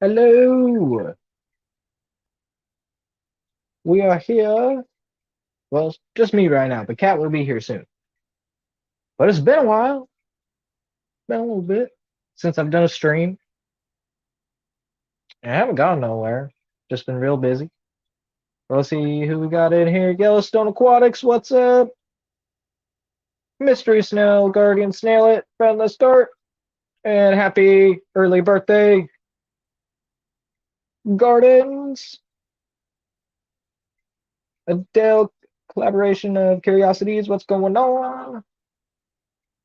Hello. We are here. Well, it's just me right now, but Kat will be here soon. But it's been a while. Been a little bit since I've done a stream. I haven't gone nowhere. Just been real busy. Let's see who we got in here. Yellowstone Aquatics, what's up? Mystery Snail, Guardian Snailet from the start. And happy early birthday, Gardens. Adele collaboration of curiosities, what's going on?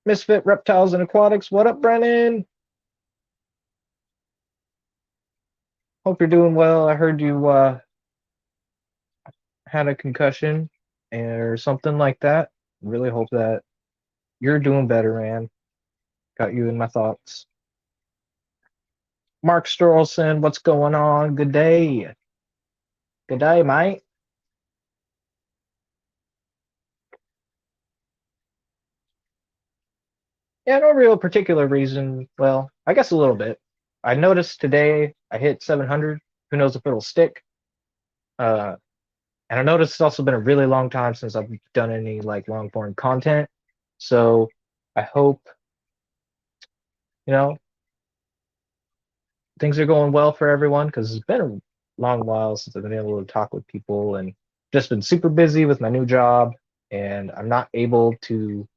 Misfit Reptiles and Aquatics, what up, Brennan? Hope you're doing well. I heard you had a concussion or something like that. Really hope that you're doing better, man. Got you in my thoughts. Mark Storlson, what's going on? Good day. Good day, mate. Yeah, no real particular reason. Well, I guess a little bit. I noticed today I hit 700. Who knows if it'll stick? Uh, and I noticed it's also been a really long time since I've done any like long form content. So I hope, you know, things are going well for everyone because it's been a long while since I've been able to talk with people and just been super busy with my new job. And I'm not able to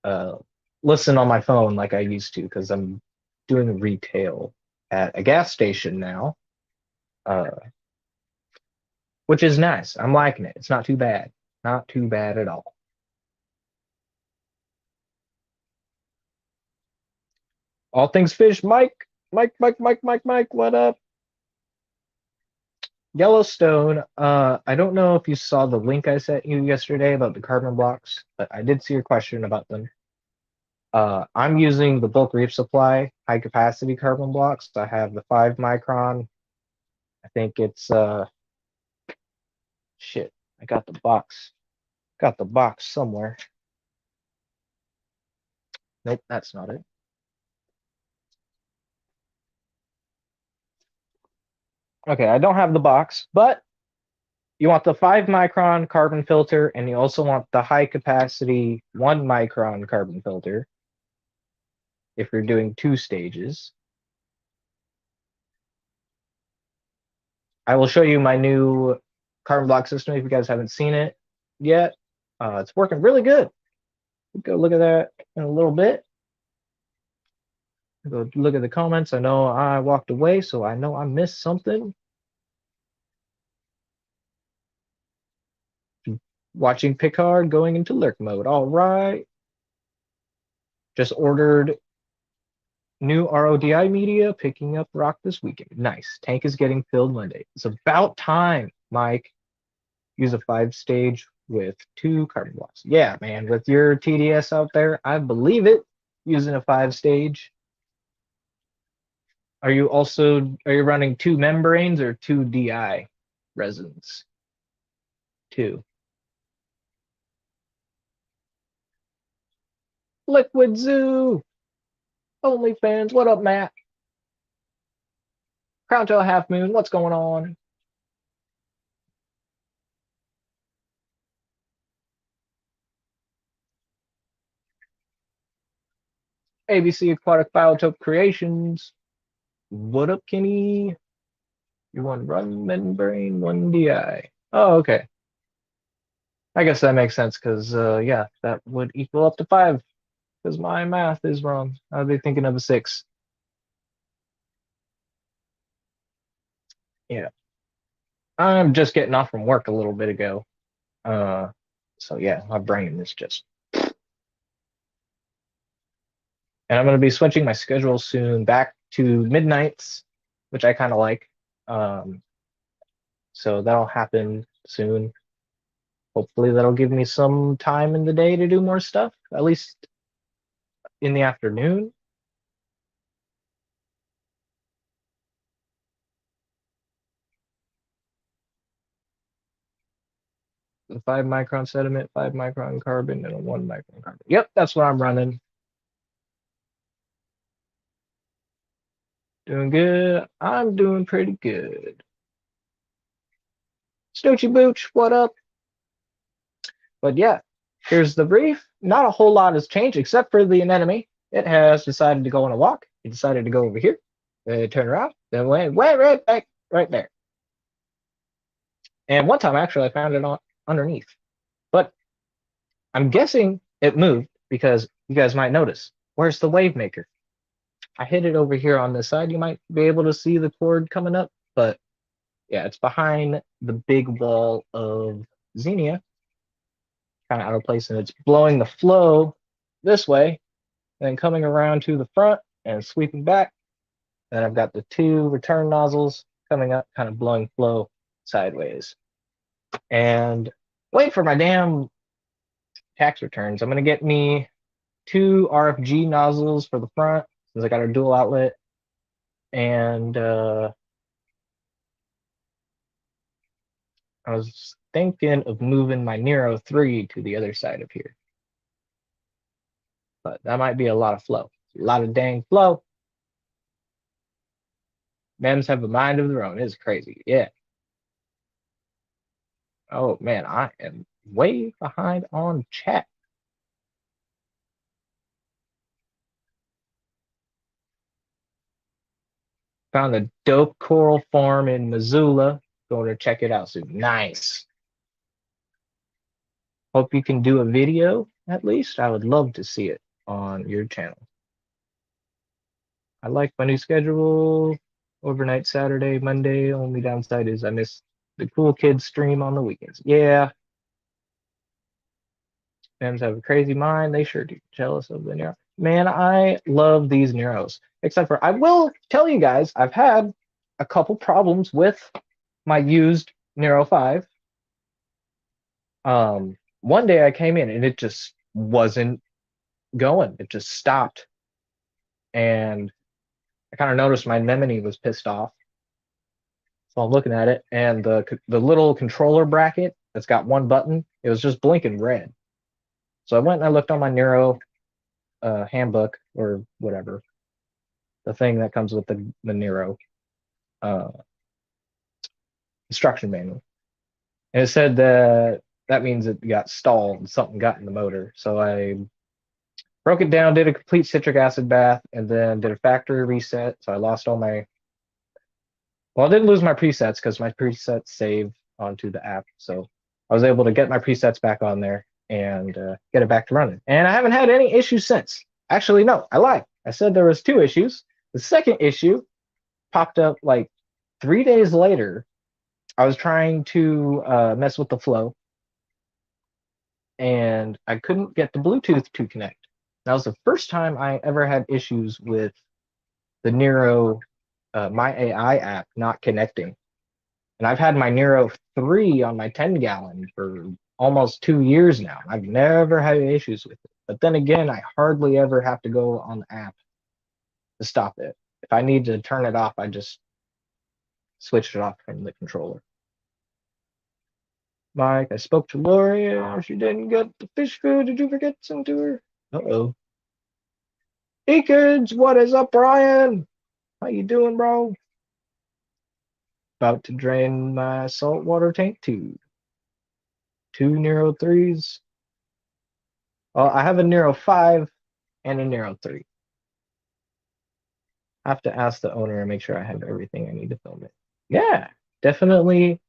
uh, listen on my phone like I used to because I'm doing retail at a gas station now, uh, which is nice. I'm liking it. It's not too bad. Not too bad at all. All things fish, Mike. Mike, what up? Yellowstone, I don't know if you saw the link I sent you yesterday about the carbon blocks, but I did see your question about them. I'm using the bulk reef supply high capacity carbon blocks. I have the 5 micron. I think it's shit. I got the box. Got the box somewhere. Nope, that's not it. Okay, I don't have the box, but you want the 5 micron carbon filter and you also want the high capacity 1 micron carbon filter if you're doing 2 stages. I will show you my new carbon block system if you guys haven't seen it yet. It's working really good. Go look at that in a little bit. Go look at the comments. I know I walked away, so I know I missed something. Watching Picard going into lurk mode. All right. Just ordered new RODI media, picking up rock this weekend. Nice. Tank is getting filled Monday. It's about time, Mike. Use a 5 stage with 2 carbon blocks. Yeah, man. With your TDS out there, I believe it. Using a 5 stage. Are you running 2 membranes or 2 DI resins? 2. Liquid Zoo. OnlyFans. What up, Matt? Crown Tail Half Moon. What's going on? ABC Aquatic Biotope Creations. What up, Kenny? You want run membrane, 1 DI. Oh, okay. I guess that makes sense because, yeah, that would equal up to 5 because my math is wrong. I'd be thinking of a 6. Yeah. I'm just getting off from work a little bit ago. Uh, so yeah, my brain is just. And I'm going to be switching my schedule soon back to midnights, which I kind of like. Um, so that'll happen soon. Hopefully, that'll give me some time in the day to do more stuff, at least in the afternoon. The 5 micron sediment, 5 micron carbon, and a 1 micron carbon. Yep, that's what I'm running. Doing good. I'm doing pretty good. Snoochie Booch, what up? But yeah, here's the brief. Not a whole lot has changed except for the anemone. It has decided to go on a walk. It decided to go over here. Then it turned around. Then went right back right there. And one time actually I found it on underneath. But I'm guessing it moved because you guys might notice. Where's the wave maker? I hid it over here on this side. You might be able to see the cord coming up, but yeah, it's behind the big wall of Xenia, kind of out of place, and it's blowing the flow this way, then coming around to the front and sweeping back. Then I've got the two return nozzles coming up, kind of blowing flow sideways. And wait for my damn tax returns. I'm gonna get me two RFG nozzles for the front, since I got a dual outlet, and I was thinking of moving my Nero 3 to the other side of here. But that might be a lot of flow. A lot of dang flow. Mems have a mind of their own. It's crazy. Yeah. Oh man, I am way behind on chat. Found a dope coral farm in Missoula. Going to check it out soon. Nice. Hope you can do a video at least. I would love to see it on your channel. I like my new schedule. Overnight Saturday, Monday. Only downside is I miss the cool kids stream on the weekends. Yeah, Fans have a crazy mind. They sure do. Jealous of the Nero. Man, I love these Neros. Except for, I will tell you guys, I've had a couple problems with my used Nero 5. One day I came in and it just wasn't going. It just stopped. And I kind of noticed my anemone was pissed off. So I'm looking at it, and the little controller bracket that's got one button, it was just blinking red. So I went and I looked on my Nero handbook or whatever, the thing that comes with the Nero uh, instruction manual, and it said that that means it got stalled and something got in the motor. So I broke it down, did a complete citric acid bath, and then did a factory reset. So I lost all my, well, I didn't lose my presets because my presets save onto the app. So I was able to get my presets back on there and get it back to running. And I haven't had any issues since. Actually, no, I lied. I said there was two issues. The second issue popped up like 3 days later. I was trying to mess with the flow, and I couldn't get the Bluetooth to connect. That was the first time I ever had issues with the Nero My AI app not connecting. And I've had my Nero 3 on my 10 gallon for almost 2 years now. I've never had issues with it. But then again, I hardly ever have to go on the app to stop it. If I need to turn it off, I just switch it off from the controller. Mike, I spoke to Lori. She didn't get the fish food. Did you forget some to her? Uh-oh. Hey kids, what is up, Brian? How you doing, bro? About to drain my saltwater tank too. Two Nero 3s. Well, I have a Nero 5 and a Nero 3. I have to ask the owner and make sure I have everything I need to film it. Yeah, definitely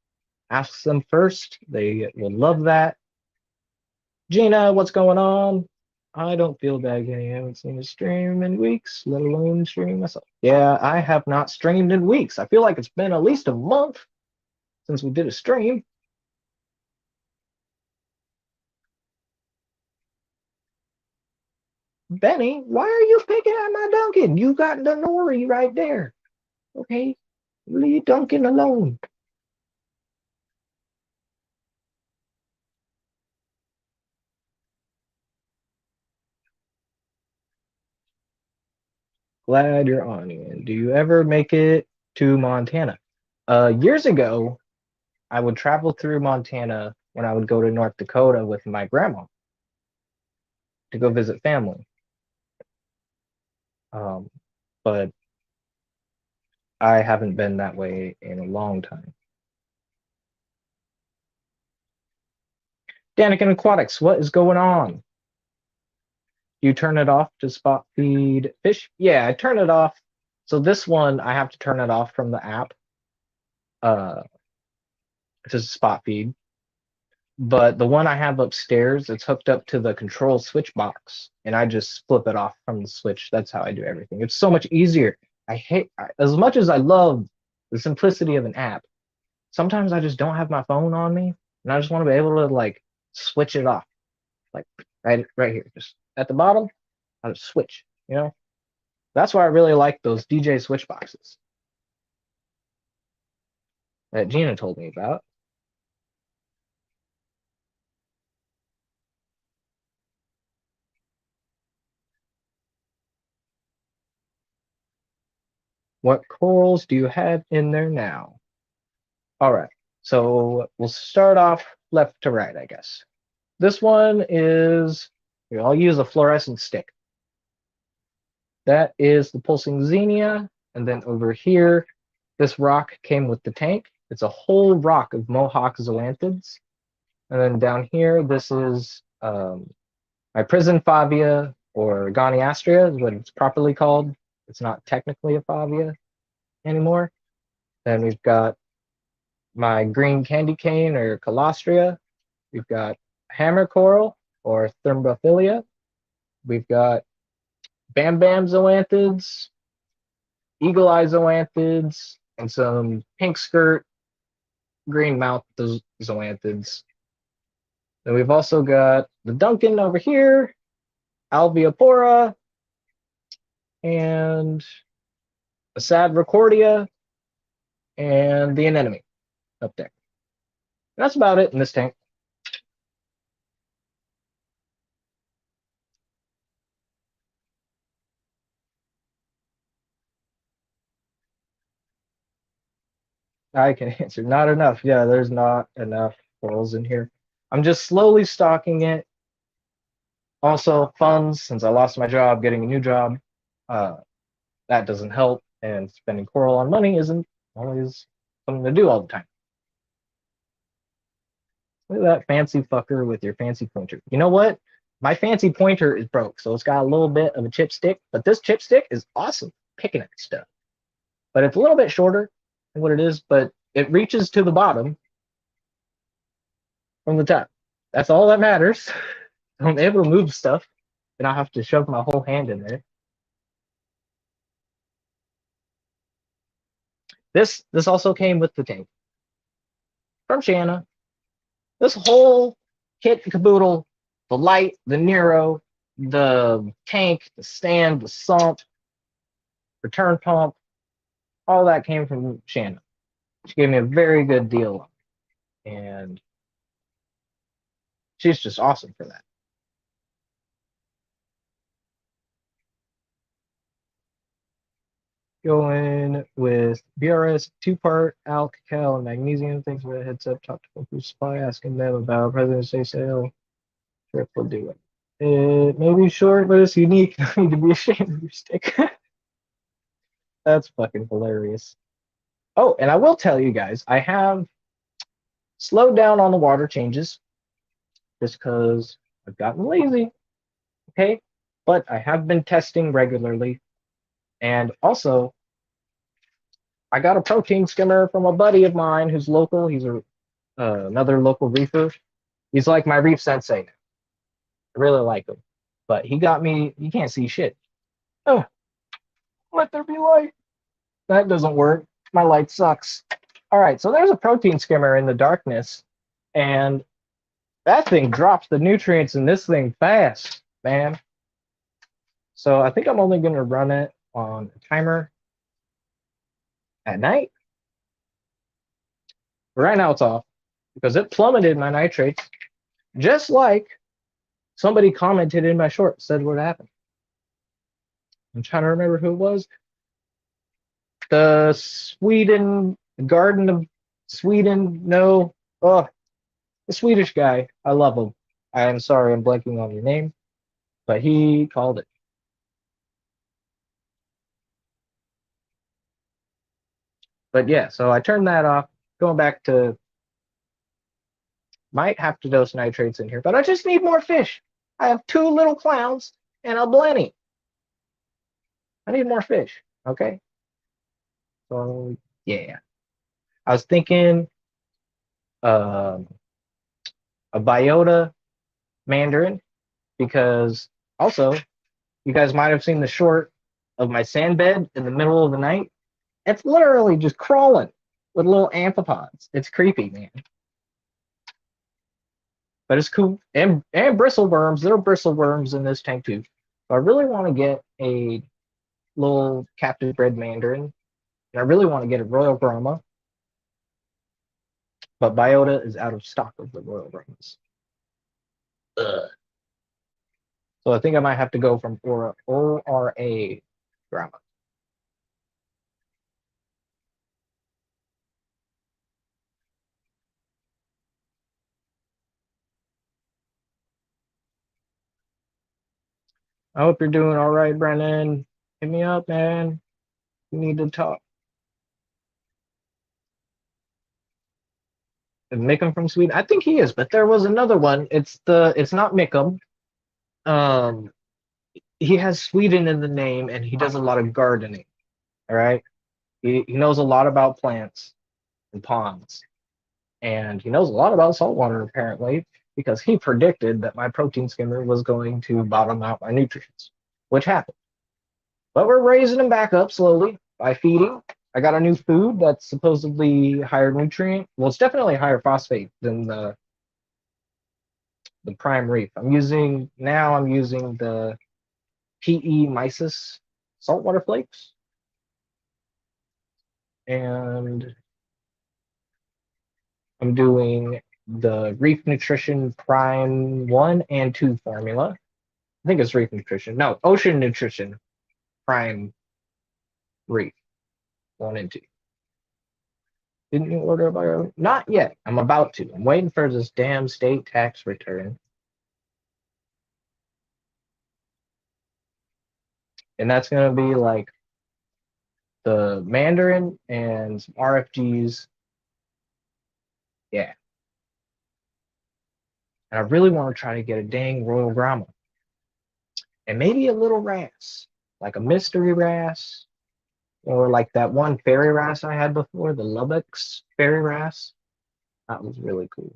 ask them first. They will love that. Gina, what's going on? I don't feel bad getting. I haven't seen a stream in weeks, let alone streaming myself. Yeah, I have not streamed in weeks. I feel like it's been at least a month since we did a stream. Benny, why are you picking at my Duncan? You got the Nori right there. Okay, leave Duncan alone. Glad you're on, Ian. Do you ever make it to Montana? Years ago, I would travel through Montana when I would go to North Dakota with my grandma to go visit family. Um, but I haven't been that way in a long time. Daniken Aquatics, what is going on? You turn it off to spot feed fish? Yeah, I turn it off. So this one, I have to turn it off from the app uh, to spot feed. But the one I have upstairs, it's hooked up to the control switch box, and I just flip it off from the switch. That's how I do everything. It's so much easier. As much as I love the simplicity of an app, sometimes I just don't have my phone on me, and I just want to be able to like switch it off, like right here, just at the bottom. I just switch. That's why I really like those DJ switch boxes that Gina told me about. What corals do you have in there now? All right. So we'll start off left to right, I guess. This one is, here, I'll use a fluorescent stick. That is the pulsing xenia. And then over here, this rock came with the tank. It's a whole rock of mohawk zoanthids. And then down here, this is my prison favia, or goniastria is what it's properly called. It's not technically a favia anymore. Then we've got my green candy cane, or colostria. We've got hammer coral, or thermophilia. We've got bam bam zoanthids, eagle eye zoanthids, and some pink skirt, green mouth zoanthids. Then we've also got the Duncan over here, Alveopora, and a sad recordia, and the anemone up there. And that's about it in this tank. I can answer. Not enough. Yeah, there's not enough corals in here. I'm just slowly stocking it. Also, funds, since I lost my job, getting a new job, uh, that doesn't help. And spending coral on money isn't always something to do all the time. Look at that fancy fucker with your fancy pointer. You know what? My fancy pointer is broke, so it's got a little bit of a chipstick, but this chipstick is awesome picking at stuff. But it's a little bit shorter than what it is, but it reaches to the bottom from the top. That's all that matters. I'm able to move stuff, and I have to shove my whole hand in there. This also came with the tank from Shanna. This whole kit and caboodle, the light, the Nero, the tank, the stand, the sump, return pump, all that came from Shanna. She gave me a very good deal, and she's just awesome for that. Going with BRS 2-part alkyl and magnesium. Thanks for the heads up. Talk to food supply, asking them about President's Day sale. Trip will do it. It may be short, but it's unique. No need to be ashamed of your stick. That's fucking hilarious. Oh, and I will tell you guys, I have slowed down on the water changes just because I've gotten lazy. Okay. But I have been testing regularly. And also, I got a protein skimmer from a buddy of mine who's local. He's another local reefer. He's like my reef sensei. I really like him. But he got me, you can't see shit. Oh, let there be light. That doesn't work. My light sucks. All right, so there's a protein skimmer in the darkness, and that thing drops the nutrients in this thing fast, man. So I think I'm only going to run it on a timer at night. But right now it's off because it plummeted my nitrates, just like somebody commented in my short, said what happened. I'm trying to remember who it was. The Sweden, Garden of Sweden, no. Oh, the Swedish guy. I love him. I am sorry I'm blanking on your name, but he called it. But yeah, so I turned that off. Going back to might have to dose nitrates in here, but I just need more fish. I have two little clowns and a blenny. I need more fish. Okay. So yeah. I was thinking um a biota mandarin because also you guys might have seen the short of my sand bed in the middle of the night. It's literally just crawling with little amphipods. It's creepy, man. But it's cool. And bristleworms. There are bristleworms in this tank too. So I really want to get a little captive bred mandarin. And I really want to get a royal Brahma. But biota is out of stock of the royal Brahmas. Ugh. So I think I might have to go from ORA Brahma. I hope you're doing all right, Brennan. Hit me up, man. We need to talk. Mickham from Sweden. I think he is, but there was another one. It's not Mickham. Um, he has Sweden in the name, and he does a lot of gardening. All right, he knows a lot about plants and ponds, and he knows a lot about saltwater apparently because he predicted that my protein skimmer was going to bottom out my nutrients, which happened. But we're raising them back up slowly by feeding. I got a new food that's supposedly higher nutrient. Well, it's definitely higher phosphate than the prime reef. I'm using the PE mysis saltwater flakes, and I'm doing the Reef Nutrition Prime 1 and 2 formula. I think it's Reef Nutrition. No, Ocean Nutrition Prime Reef 1 and 2. Didn't you order a bio? Not yet. I'm about to. I'm waiting for this damn state tax return. And that's going to be like the Mandarin and some RFGs. Yeah. And I really want to try to get a dang Royal Grommet. And maybe a little wrasse, like a mystery wrasse, or like that one fairy wrasse I had before, the Lubbock's fairy wrasse. That was really cool.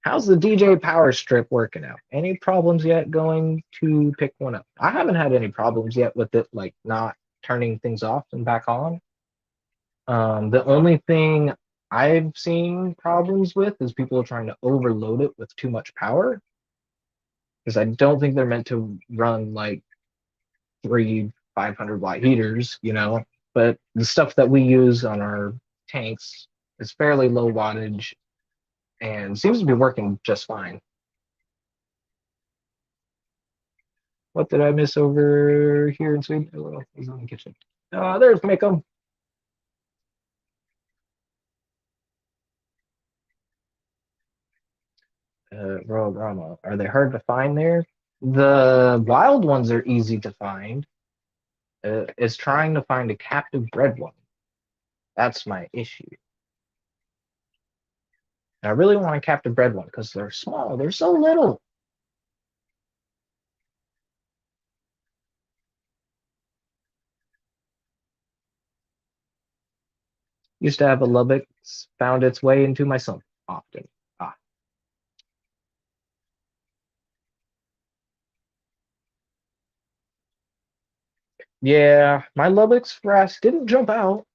How's the DJ Power Strip working out? Any problems yet going to pick one up? I haven't had any problems yet with it, like not turning things off and back on. The only thing I've seen problems with is people trying to overload it with too much power because I don't think they're meant to run like three 500-watt heaters, but the stuff that we use on our tanks is fairly low wattage and seems to be working just fine. What did I miss over here in Sweden? Oh, he's in the kitchen. There's Mickham. Royal Brahma. Are they hard to find there? The wild ones are easy to find. It's trying to find a captive bred one. That's my issue. And I really want a captive bred one because they're small. They're so little. Used to have a Lubbock, found its way into my sump often. Ah, yeah, my Lubbock's wrasse didn't jump out.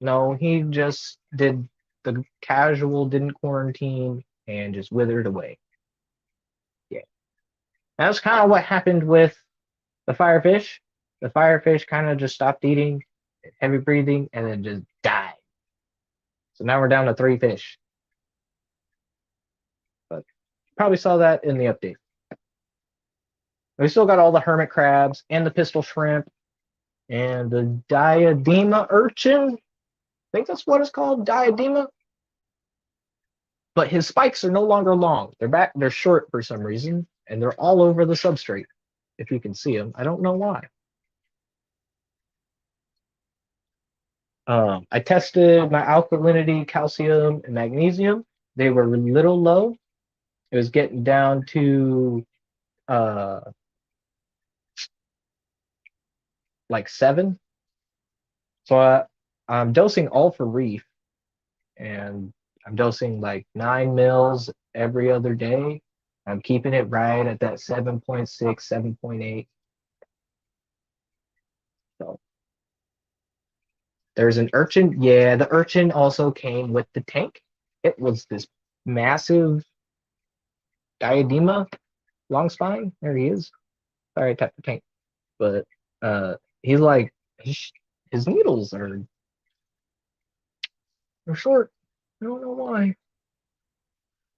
No, he just did the casual, didn't quarantine, and just withered away. Yeah, that's kind of what happened with the firefish. The firefish kind of just stopped eating, heavy breathing, and then just died. So now we're down to 3 fish. But you probably saw that in the update. We still got all the hermit crabs and the pistol shrimp and the diadema urchin. I think that's what it's called, diadema. But his spikes are no longer long. They're back. They're short for some reason, and they're all over the substrate. If you can see them, I don't know why. I tested my alkalinity, calcium, and magnesium. They were a little low. It was getting down to uh, like 7. So I'm dosing all for reef, and I'm dosing like 9 mils every other day. I'm keeping it right at that 7.6, 7.8. So there's an urchin. Yeah, the urchin also came with the tank. It was this massive diadema long spine. There he is. Sorry, I tapped the tank. But he's like his needles are short. I don't know why.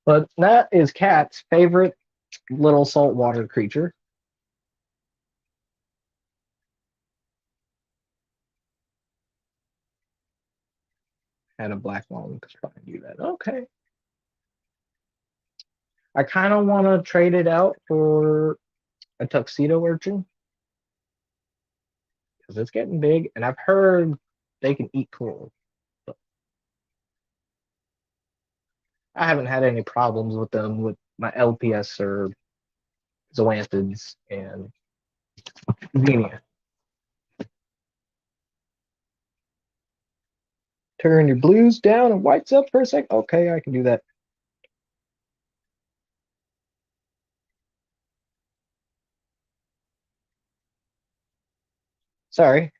But that is Cat's favorite little saltwater creature. Had a black one to try and do that. Okay. I kind of want to trade it out for a tuxedo urchin because it's getting big, and I've heard they can eat coral. But I haven't had any problems with them with my LPS or zoanthids and Xenia. Turn your blues down and whites up for a sec. Okay, I can do that. Sorry.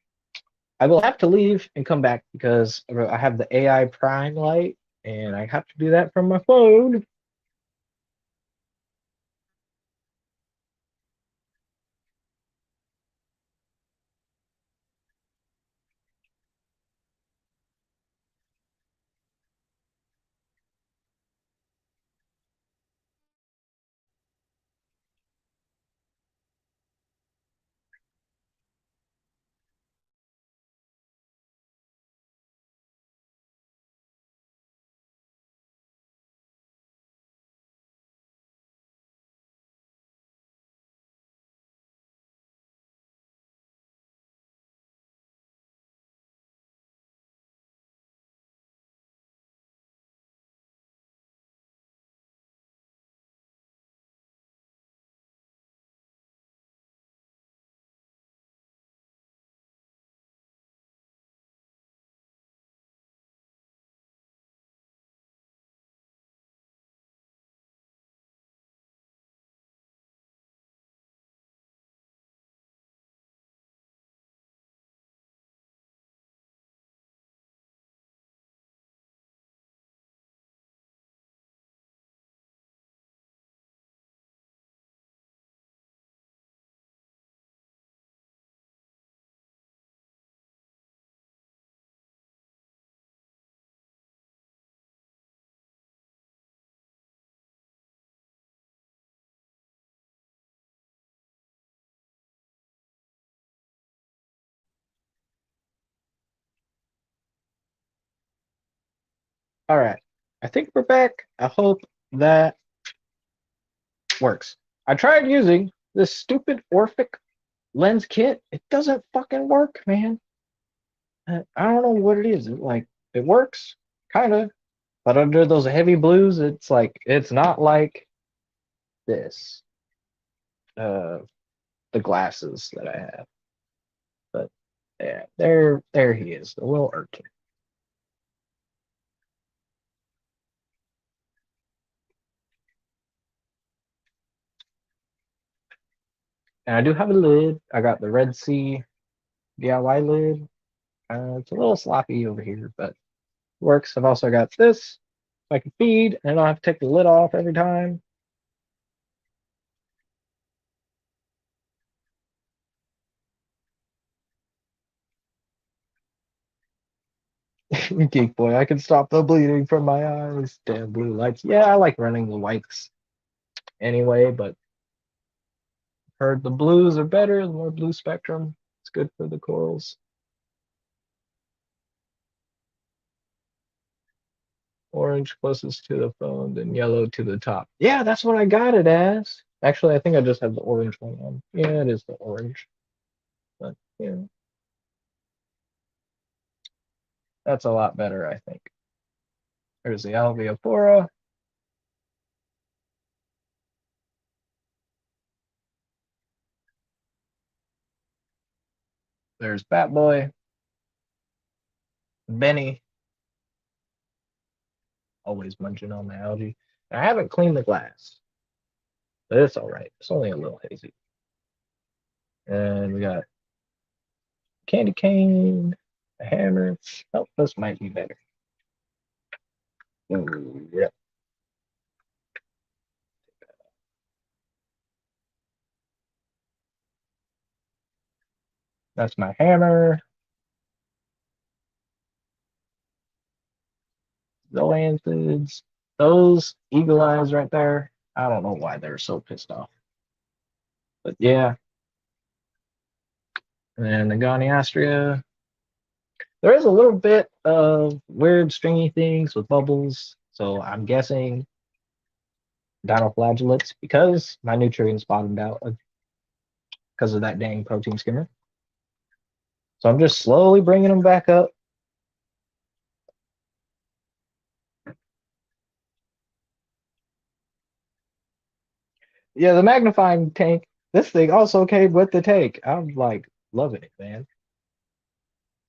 I will have to leave and come back because I have the AI Prime light and I have to do that from my phone. All right. I think we're back. I hope that works. I tried using this stupid Orphic lens kit. It doesn't fucking work, man. I don't know what it is. It works, kind of, but under those heavy blues, it's like it's not like this. Uh, the glasses that I have, but yeah, there he is, the little urchin. And I do have a lid. I got the Red Sea DIY lid. It's a little sloppy over here, but it works. I've also got this so I can feed, and I don't have to take the lid off every time. Geek boy, I can stop the bleeding from my eyes. Damn blue lights. Yeah, I like running the whites anyway, but heard the blues are better, the more blue spectrum. It's good for the corals. Orange closest to the phone, then yellow to the top. Yeah, that's what I got it as. Actually, I think I just have the orange one on. Yeah, it is the orange. But yeah. That's a lot better, I think. There's the Alveopora. There's Bat Boy, Benny, always munching on the algae. And I haven't cleaned the glass, but it's all right. It's only a little hazy. And we got candy cane, a hammer. Oh, this might be better. Ooh, yeah, that's my hammer. The Lances. Those eagle eyes right there. I don't know why they're so pissed off. But yeah. And the Goniastria. There is a little bit of weird stringy things with bubbles. So I'm guessing dinoflagellates because my nutrients bottomed out because of that dang protein skimmer. So I'm just slowly bringing them back up. Yeah, the magnifying tank. This thing also came with the tank. I'm like loving it, man.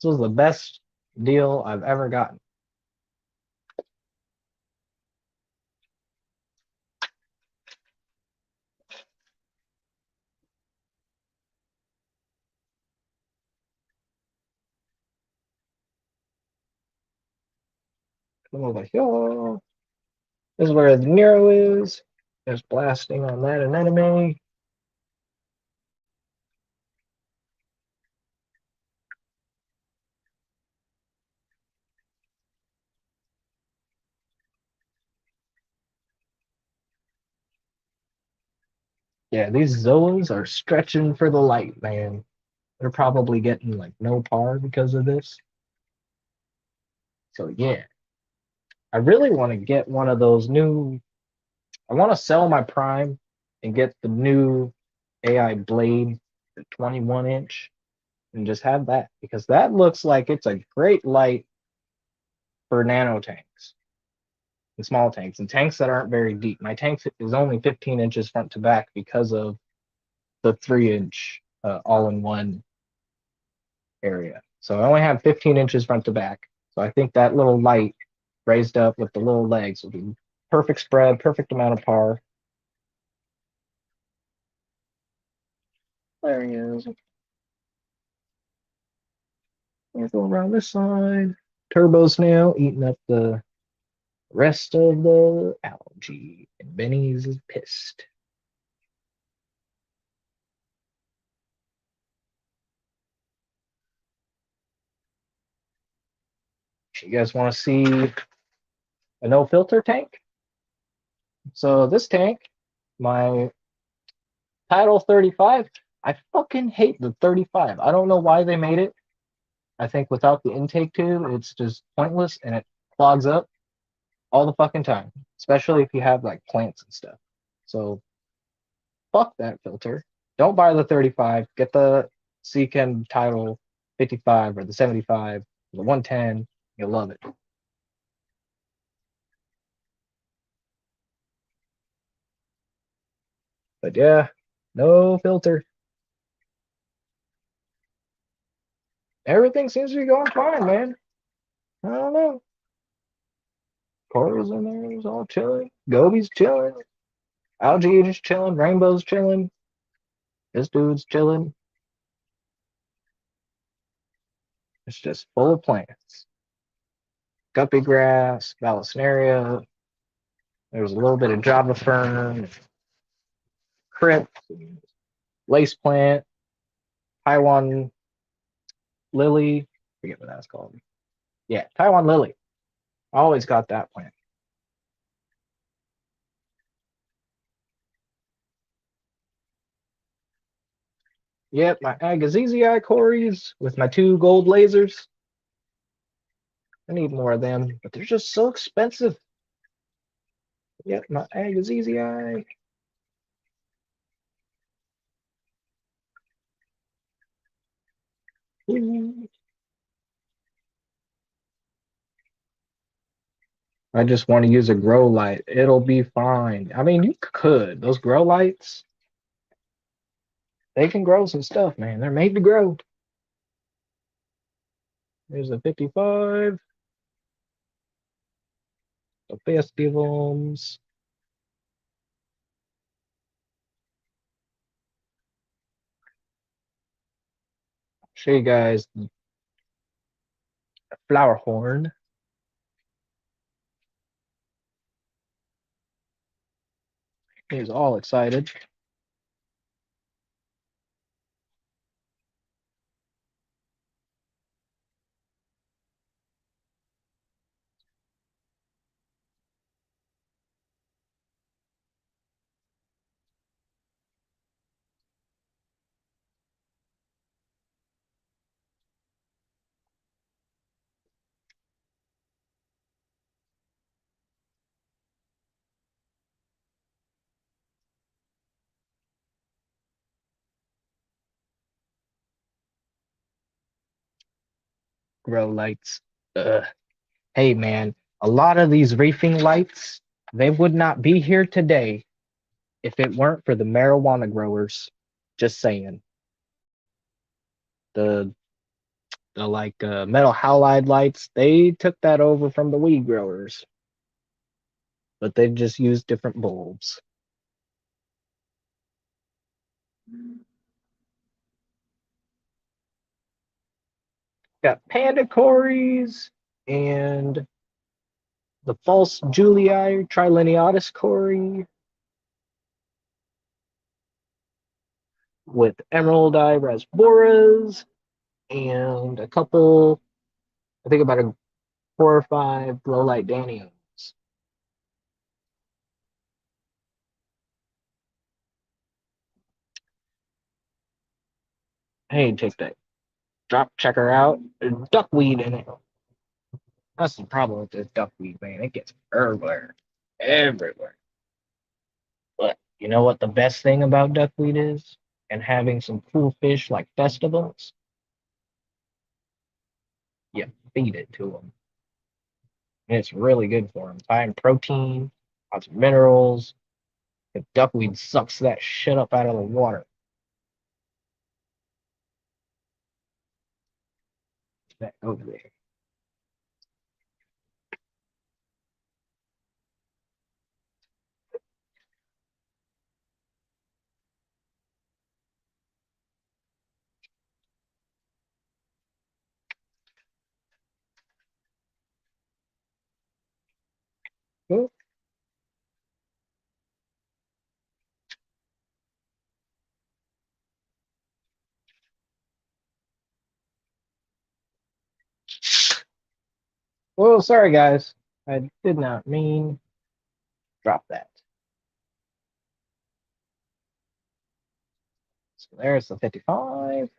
This was the best deal I've ever gotten. Come over here. This is where the Nero is. There's blasting on that anemone. Yeah, these zoas are stretching for the light, man. They're probably getting like no par because of this. So yeah, I really want to get one of those new. I want to sell my Prime and get the new AI Blade, the 21 inch, and just have that because that looks like it's a great light for nano tanks and small tanks and tanks that aren't very deep. My tank is only 15 inches front to back because of the 3 inch all-in-one area. So I only have 15 inches front to back. So I think that little light raised up with the little legs will be perfect spread, perfect amount of power. There he is. Let's go around this side. Turbo snail eating up the rest of the algae. And Benny's is pissed. You guys want to see a no filter tank? So this tank, my Title 35, I fucking hate the 35. I don't know why they made it. I think without the intake tube, it's just pointless and it clogs up all the fucking time, especially if you have like plants and stuff. So fuck that filter. Don't buy the 35. Get the Seachem Title 55 or the 75, the 110. You'll love it. But yeah, no filter. Everything seems to be going fine, man. I don't know. Coral's in there, it's all chilling. Goby's chilling. Algae is chilling. Rainbow's chilling. This dude's chilling. It's just full of plants. Guppy grass, Vallisneria. There's a little bit of Java fern, crypt, lace plant, Taiwan lily. I forget what that's called. Yeah, Taiwan lily. I always got that plant. Yep, my Agassizi cories with my two gold lasers. I need more of them, but they're just so expensive. Yep, my Agassizi. I just want to use a grow light. It'll be fine. I mean, you could. Those grow lights, they can grow some stuff, man. They're made to grow. There's a 55, the festivals. Show you guys the flower horn. He's all excited. Grow lights. Ugh. Hey, man, a lot of these reefing lights, they would not be here today if it weren't for the marijuana growers. Just saying. The the metal halide lights, they took that over from the weed growers, but they just used different bulbs. Got panda cories and the false Julii trilineatus cory with emerald eye rasboras and a couple, I think about a 4 or 5 low light danios. Hey, check that drop checker out. There's duckweed in it. That's the problem with this duckweed, man. It gets everywhere. Everywhere. But you know what the best thing about duckweed is? And having some cool fish like festivals? You feed it to them. And it's really good for them. High in protein, lots of minerals. The duckweed sucks that shit up out of the water. Back over there. Oh, well, sorry guys. I did not mean drop that. So there's the 55.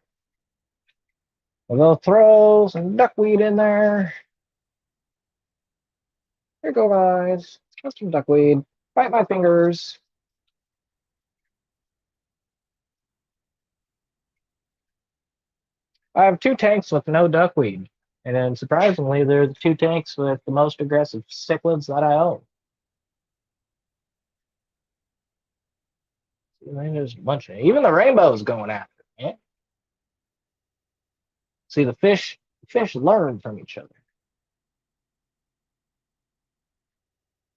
We'll throw some duckweed in there. Here you go, guys. Just some duckweed. Bite my fingers. I have 2 tanks with no duckweed. And then surprisingly, they're the 2 tanks with the most aggressive cichlids that I own. I mean, there's a bunch of even the rainbow's going after it, man. See the fish learn from each other.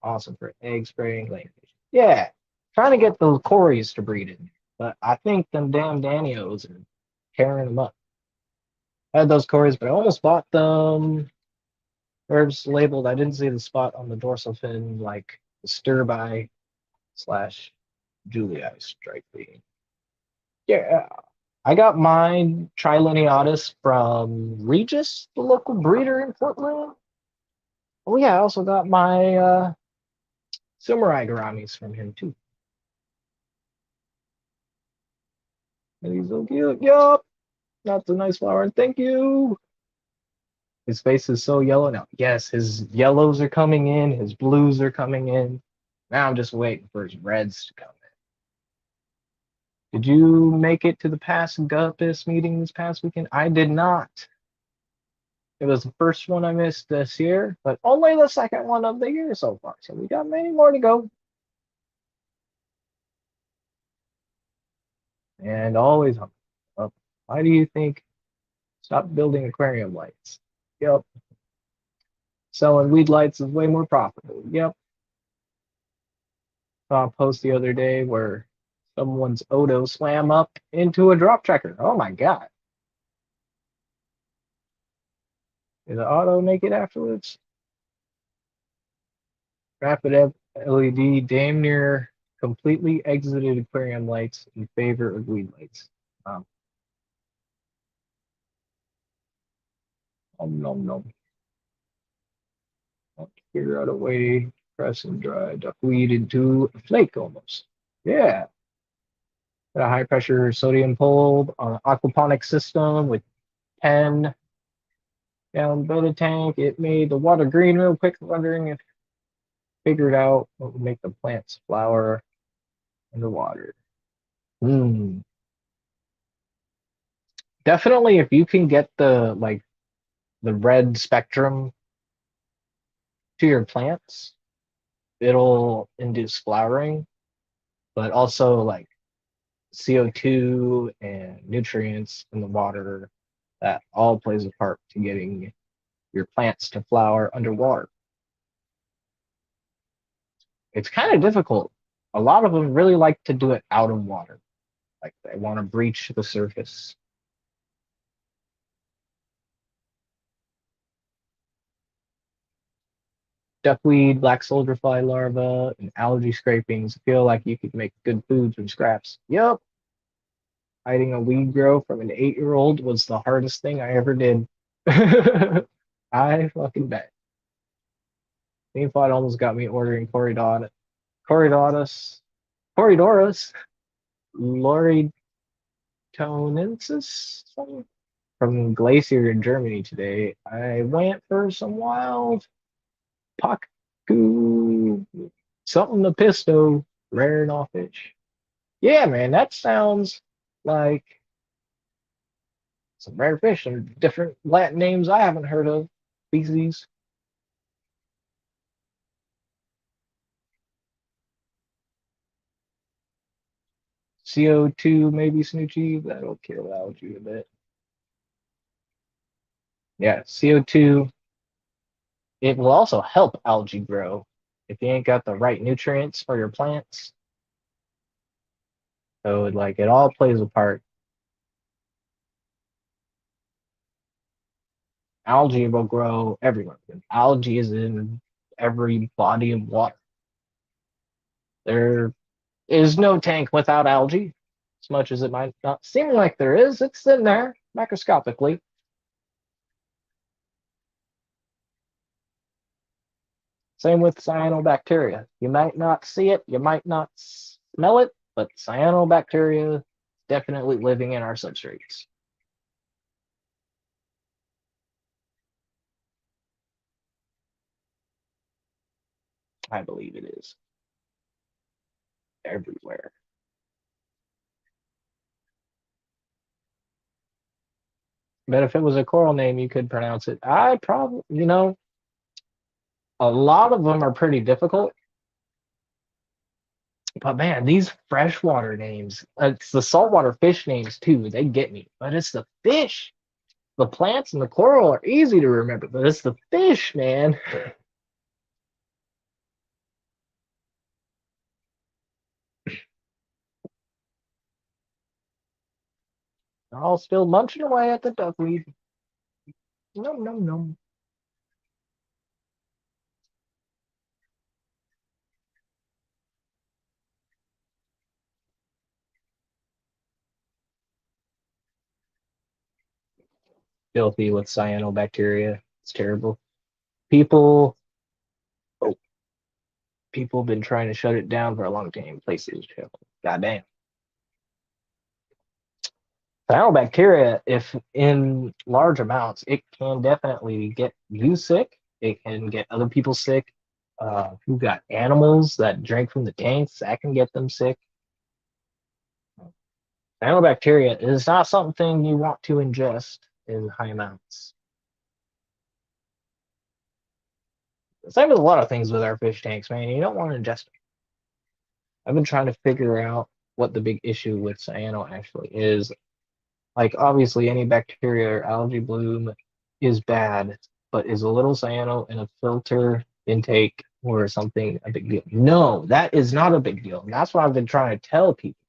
Awesome for egg spraying, laying fish. Yeah, trying to get the cories to breed in, but I think them damn Danios are tearing them up. I had those cories, but I almost bought them. Herbs labeled. I didn't see the spot on the dorsal fin, like the stir by slash Julii strike beam. Yeah, I got mine Trilineatus from Regis, the local breeder in Portland. Oh yeah, I also got my Samurai Garamis from him too. And he's so cute. Yup, that's a nice flower. And thank you. His face is so yellow now. Yes, his yellows are coming in. His blues are coming in. Now I'm just waiting for his reds to come in. Did you make it to the Pass Gupus meeting this past weekend? I did not. It was the first one I missed this year, but only the second one of the year so far. So we got many more to go. And always hungry. Why do you think stop building aquarium lights? Yep. Selling weed lights is way more profitable. Yep. Saw a post the other day where someone's Odo swam up into a drop checker. Oh my God. Did the auto make it afterwards? Rapid LED damn near completely exited aquarium lights in favor of weed lights. Nom nom. I'll figure out a way to press and dry duckweed into a flake almost. Yeah. Got a high pressure sodium pole on an aquaponics system with 10 gallon beta tank. It made the water green real quick, wondering if figured out what would make the plants flower in the water. Hmm. Definitely if you can get the red spectrum to your plants, it'll induce flowering, but also like CO2 and nutrients in the water, that all plays a part to getting your plants to flower underwater. It's kind of difficult. A lot of them really like to do it out of water, like they want to breach the surface. Duckweed, black soldier fly larvae, and algae scrapings feel like you could make good food from scraps. Yep, hiding a weed grow from an 8-year old was the hardest thing I ever did. I fucking bet. Team Fight almost got me ordering Corydonus, Corydorus, Loritonensis, something from Glacier in Germany today. I went for some wild Paku, something to pisto, rare and off fish. Yeah, man, that sounds like some rare fish and different Latin names I haven't heard of. Species. CO2, maybe Snoochie. That'll kill algae a bit. Yeah, CO2. It will also help algae grow if you ain't got the right nutrients for your plants. So like it all plays a part. Algae will grow everywhere. Algae is in every body of water. There is no tank without algae, as much as it might not seem like there is. It's in there macroscopically. Same with cyanobacteria. You might not see it, you might not smell it, but cyanobacteria is definitely living in our substrates. I believe it is everywhere. But if it was a coral name, you could pronounce it. I probably, a lot of them are pretty difficult. But man, these freshwater names, it's the saltwater fish names too, they get me. But it's the fish. The plants and the coral are easy to remember, but it's the fish, man. They're all still munching away at the duckweed. No, no, no. Filthy with cyanobacteria. It's terrible. People, oh, people have been trying to shut it down for a long time. Places, goddamn. Cyanobacteria, if in large amounts, it can definitely get you sick. It can get other people sick. Who got animals that drank from the tanks, that can get them sick. Cyanobacteria is not something you want to ingest in high amounts. Same with a lot of things with our fish tanks, man. You don't want to ingest them. I've been trying to figure out what the big issue with cyano actually is. Like, obviously, any bacteria or algae bloom is bad, but is a little cyano in a filter intake or something a big deal? No, that is not a big deal. And that's what I've been trying to tell people.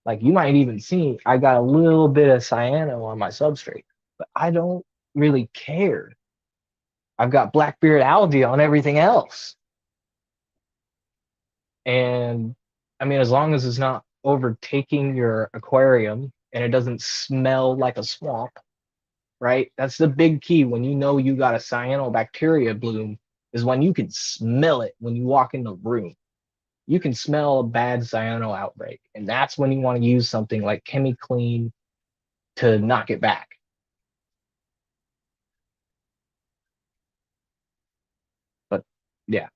Like, you might even see I got a little bit of cyano on my substrate, but I don't really care. I've got blackbeard algae on everything else. And I mean, as long as it's not overtaking your aquarium and it doesn't smell like a swamp, right? That's the big key when you know you got a cyanobacteria bloom is when you can smell it when you walk in the room. You can smell a bad cyano outbreak, and that's when you want to use something like ChemiClean to knock it back. But yeah,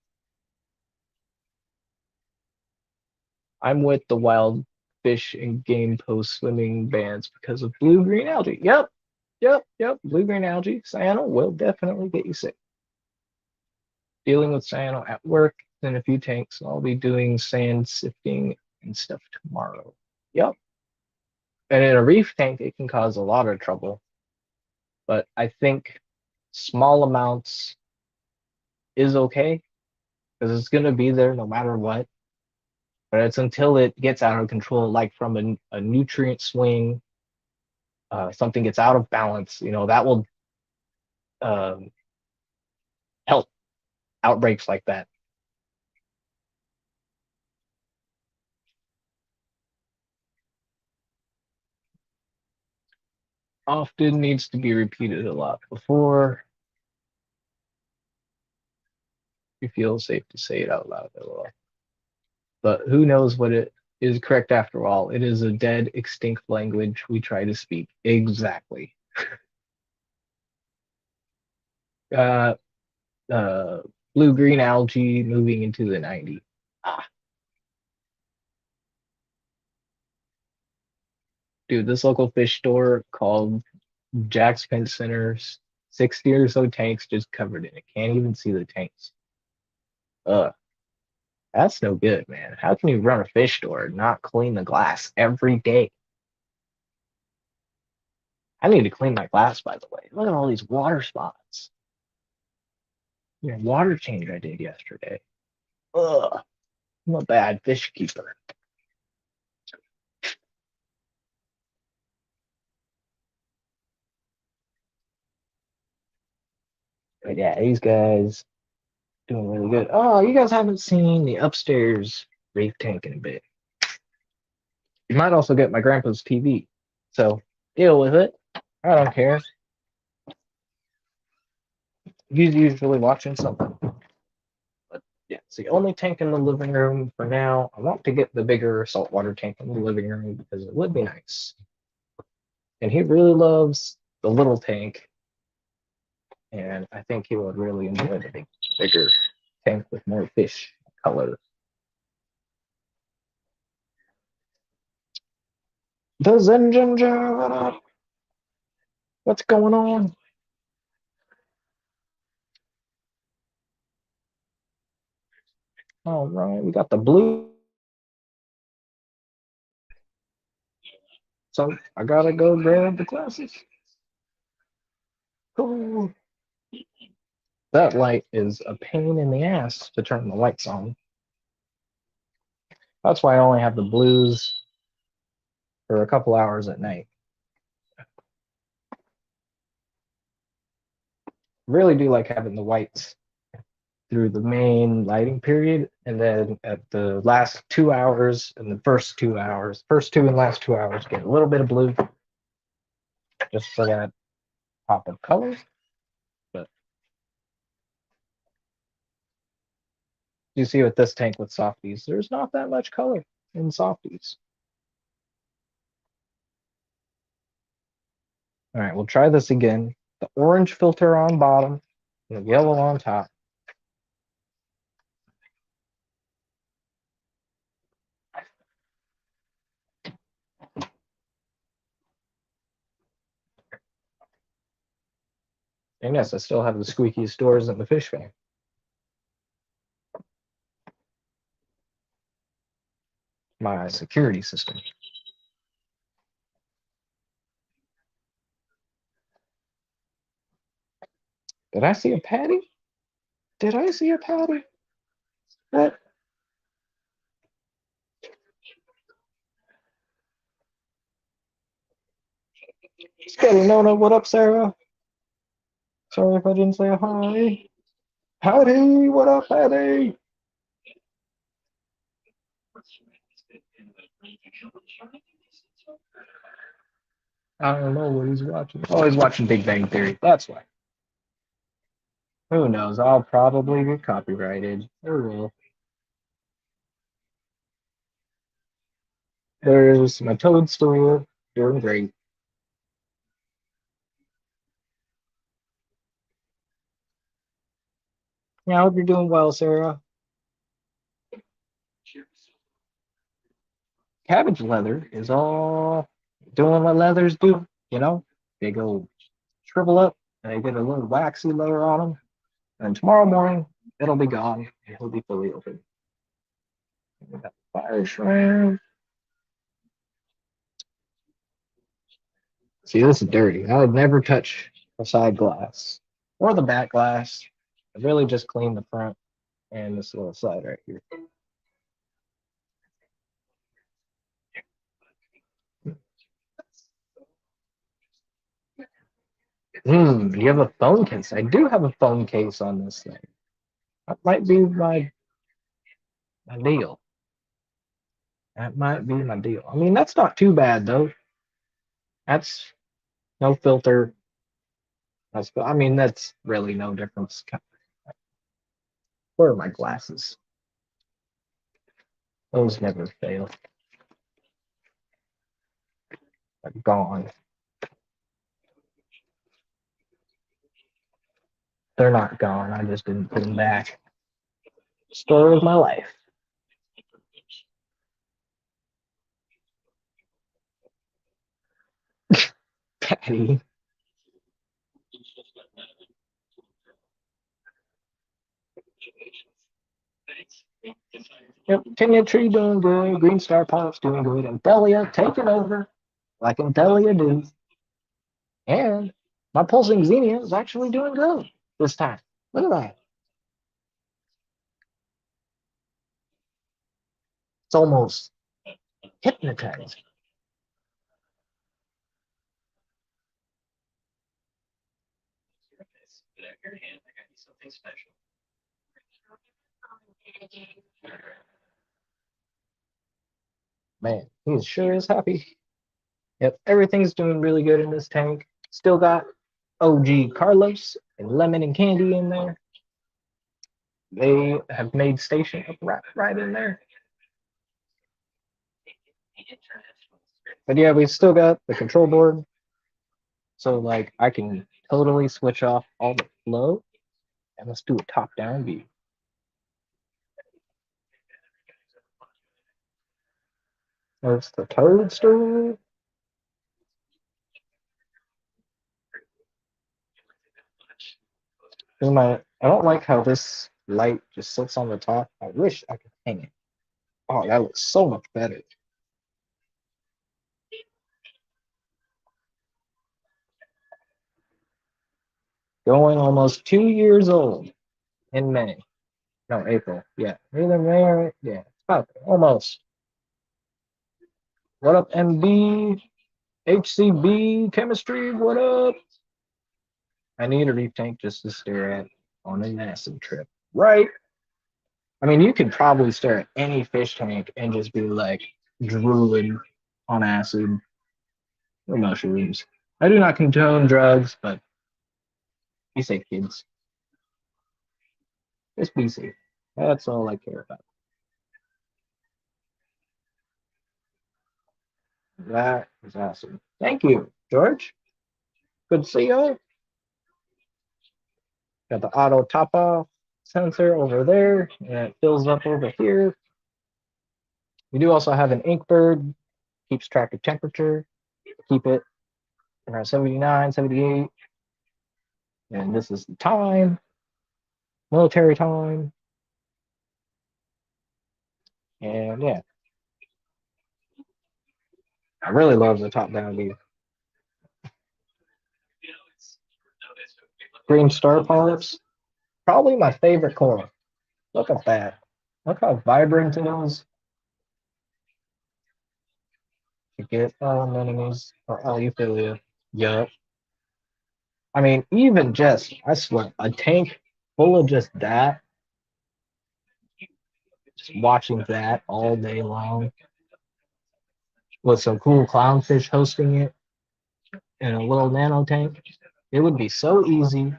I'm with the wild fish and game post swimming bans because of blue green algae. Yep. Blue green algae, cyano will definitely get you sick. Dealing with cyano at work in a few tanks. I'll be doing sand sifting and stuff tomorrow. Yep. And in a reef tank, it can cause a lot of trouble. But I think small amounts is okay because it's going to be there no matter what. But it's until it gets out of control, like from a nutrient swing, something gets out of balance, that will um, help outbreaks like that. Often needs to be repeated a lot before you feel safe to say it out loud. But who knows what it is correct after all? It is a dead, extinct language we try to speak. Exactly. Uh, uh, Blue-green algae moving into the 90s. Ah, dude, this local fish store called Jack's Pin Center's 60 or so tanks just covered in it. Can't even see the tanks. Ugh, that's no good, man. How can you run a fish store and not clean the glass every day? I need to clean my glass, by the way. Look at all these water spots. Water change I did yesterday. Ugh, I'm a bad fish keeper. But yeah, these guys doing really good. Oh, you guys haven't seen the upstairs reef tank in a bit. You might also get my grandpa's TV. So deal with it. I don't care. He's usually watching something. But yeah, it's the only tank in the living room for now. I want to get the bigger saltwater tank in the living room because it would be nice. And he really loves the little tank. And I think he would really enjoy the bigger tank with more fish color. The Zen Ginger, what up? What's going on? All right, we got the blue. So I gotta go grab the glasses. Cool. That light is a pain in the ass to turn the lights on. That's why I only have the blues for a couple hours at night. Really do like having the whites through the main lighting period, and then at the last 2 hours and the first two and last 2 hours, get a little bit of blue just for that pop of color. But you see with this tank with softies, there's not that much color in softies. All right, we'll try this again. The orange filter on bottom, and the yellow on top. And yes, I still have the squeakiest doors in the fish fan. my security system. Did I see a patty? Did I see a patty? What? Scotty Nona, what up, Sarah? Sorry if I didn't say hi. Patty, what up, Patty? I don't know what he's watching. Oh, he's watching Big Bang Theory. That's why. Who knows? I'll probably get copyrighted. Or will. There's my toadstool doing great. Yeah, I hope you're doing well, Sarah. Cabbage leather is all doing what leathers do, you know? They go shrivel up and they get a little waxy layer on them. And tomorrow morning, it'll be gone and he'll be fully open. Fire shrimp. See, this is dirty. I would never touch the side glass or the back glass. I really just clean the front and this little side right here. You have a phone case. I do have a phone case on this thing. That might be my deal. That might be my deal. I mean, that's not too bad though. That's no filter. I mean, that's really no difference. Where are my glasses? Those never fail. They're gone. They're not gone. I just didn't put them back. Story of my life. Patty. Yep, Kenya Tree doing good. Green Star Pops doing good. And Delia taking over like Delia do. And my pulsing Xenia is actually doing good this time. Look at that. It's almost hypnotizing. Man, he sure is happy. Yep, everything's doing really good in this tank. Still got OG Carlos and Lemon and Candy in there. They have made station up right in there. But yeah, we still got the control board. So like I can totally switch off all the flow and let's do a top down view. There's the toadstool. I don't like how this light just sits on the top. I wish I could hang it. Oh, that looks so much better. Going almost 2 years old in May. No, April. Yeah. Either May or yeah. About almost. What up, MD? HCB chemistry? What up? I need a reef tank just to stare at on an acid trip. Right? I mean, you could probably stare at any fish tank and just be like drooling on acid or mushrooms. I do not condone drugs, but be safe, kids. Just be safe. That's all I care about. That is awesome. Thank you, George. Good to see you. Got the auto top off sensor over there, and it fills up over here. We do also have an ink bird, keeps track of temperature, keep it around 79, 78. And this is the time, military time. And yeah, I really love the top down view. Green star polyps, probably my favorite coral. Look at that. Look how vibrant it is. You get anemones or Aleuophilia. Yup. I mean, even just, I swear, a tank full of just that, just watching that all day long with some cool clownfish hosting it in a little nano tank, it would be so easy,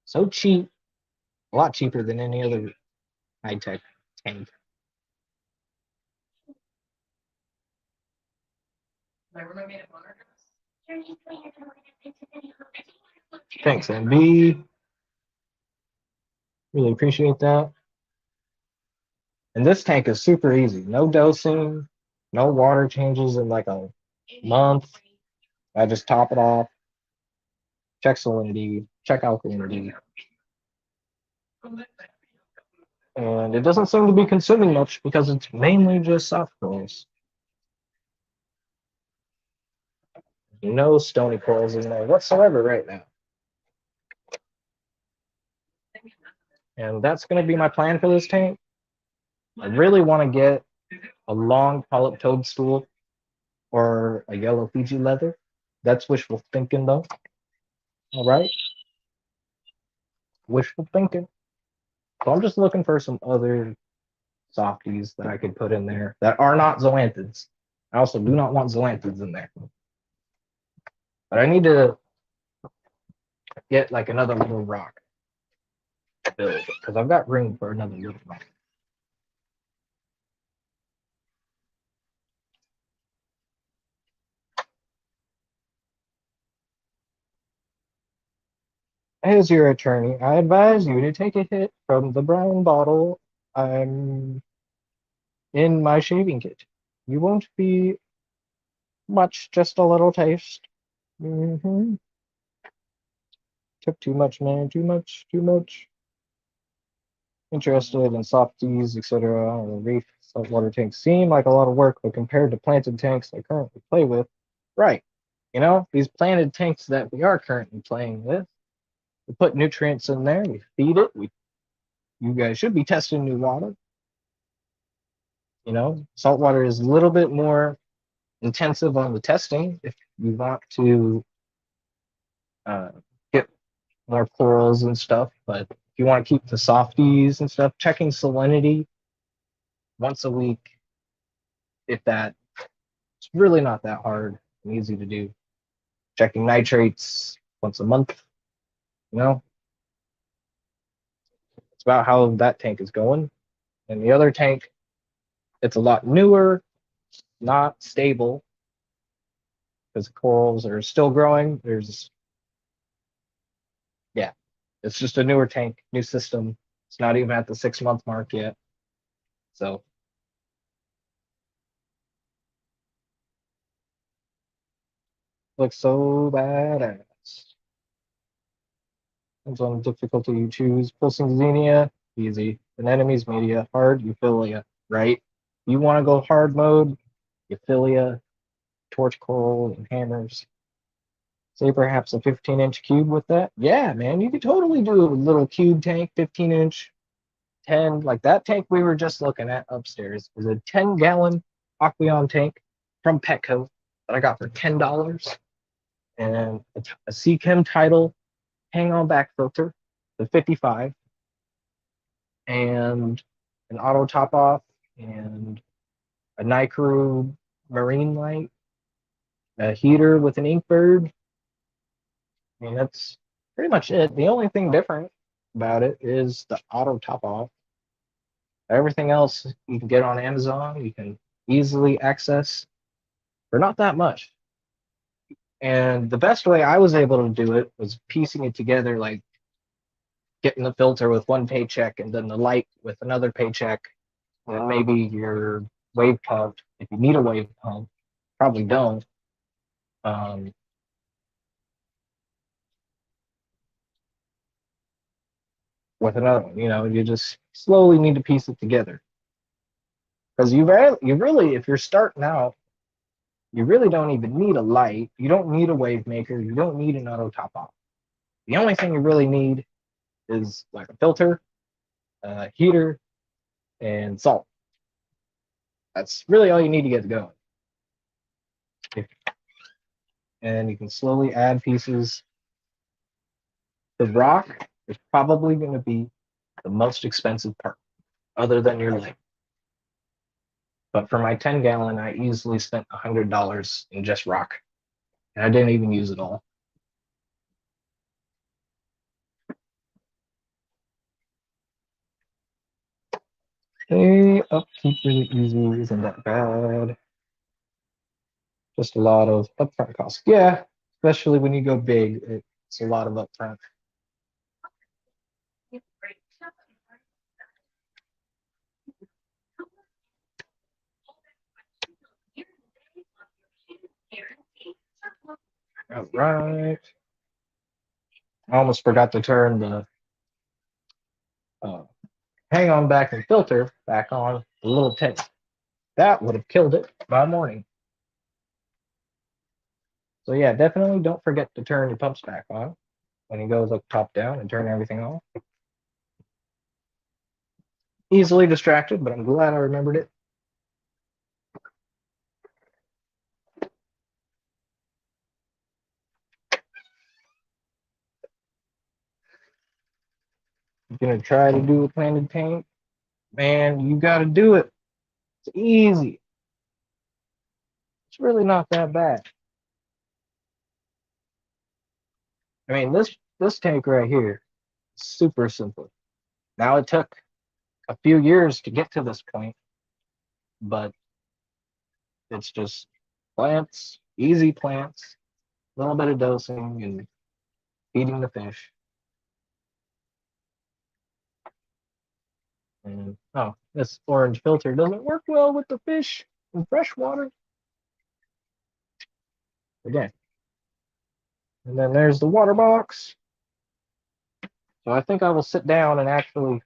so cheap, a lot cheaper than any other high tech tank. Thanks, MB. Really appreciate that. And this tank is super easy. No dosing, no water changes in like a month. I just top it off, check salinity, check alkalinity, and it doesn't seem to be consuming much because it's mainly just soft corals. No stony corals in there whatsoever right now. And that's going to be my plan for this tank. I really want to get a long polyp toadstool or a yellow Fiji leather. That's wishful thinking, though. All right, wishful thinking. So I'm just looking for some other softies that I could put in there that are not zoanthids. I also do not want zoanthids in there. But I need to get like another little rock build because I've got room for another little rock. As your attorney, I advise you to take a hit from the brown bottle I'm in my shaving kit. You won't be much, just a little taste. Mm-hmm. Took too much, man. Too much, too much. Interested in softies, etc. On the reef saltwater tanks seem like a lot of work, but compared to planted tanks I currently play with, right. You know, these planted tanks that we are currently playing with, we put nutrients in there, we feed it, you guys should be testing new water. You know, saltwater is a little bit more intensive on the testing if you want to uh, get more corals and stuff. But if you want to keep the softies and stuff, checking salinity once a week, if that, it's really not that hard and easy to do. Checking nitrates once a month, you know, it's about how that tank is going. And the other tank, it's a lot newer, not stable because corals are still growing. Yeah, it's just a newer tank, new system. It's not even at the 6 month mark yet. So looks so badass. Depends on the difficulty you choose. Pulsing Xenia, easy. An enemy's media, hard, Euphilia, right? You want to go hard mode, Euphilia, torch coral, and hammers. Say perhaps a 15-inch cube with that. Yeah, man, you could totally do a little cube tank, 15-inch, 10, like that tank we were just looking at upstairs is a 10-gallon Aqueon tank from Petco that I got for $10. And a Seachem Tidal hang on back filter, the 55, and an auto top off, and a Nikuru marine light, a heater with an Inkbird. I mean, that's pretty much it. The only thing different about it is the auto top off. Everything else you can get on Amazon, you can easily access for not that much. And the best way I was able to do it was piecing it together, like getting the filter with one paycheck and then the light with another paycheck, and then maybe your wave pump, if you need a wave pump, probably don't. Um, with another one, you just slowly need to piece it together because you really, if you're starting out, You really don't even need a light. You don't need a wave maker. You don't need an auto top off. The only thing you really need is like a filter, a heater, and salt. That's really all you need to get going. And you can slowly add pieces. The rock is probably going to be the most expensive part, other than your light. But for my 10-gallon, I easily spent $100 in just rock, and I didn't even use it all. Hey, upkeep really easy, isn't that bad? Just a lot of upfront costs. Yeah, especially when you go big, it's a lot of upfront. All right. I almost forgot to turn the uh, hang on back and filter back on the little tank. That would have killed it by morning. So yeah, definitely don't forget to turn your pumps back on when you go look top down and turn everything off. Easily distracted, but I'm glad I remembered it. You're gonna try to do a planted tank, man, you gotta do it. It's easy. It's really not that bad. I mean, this tank right here, super simple. Now it took a few years to get to this point, but it's just plants, easy plants, a little bit of dosing and feeding the fish. And oh, this orange filter doesn't work well with the fish in fresh water. Again. And then there's the water box. So I think I will sit down and actually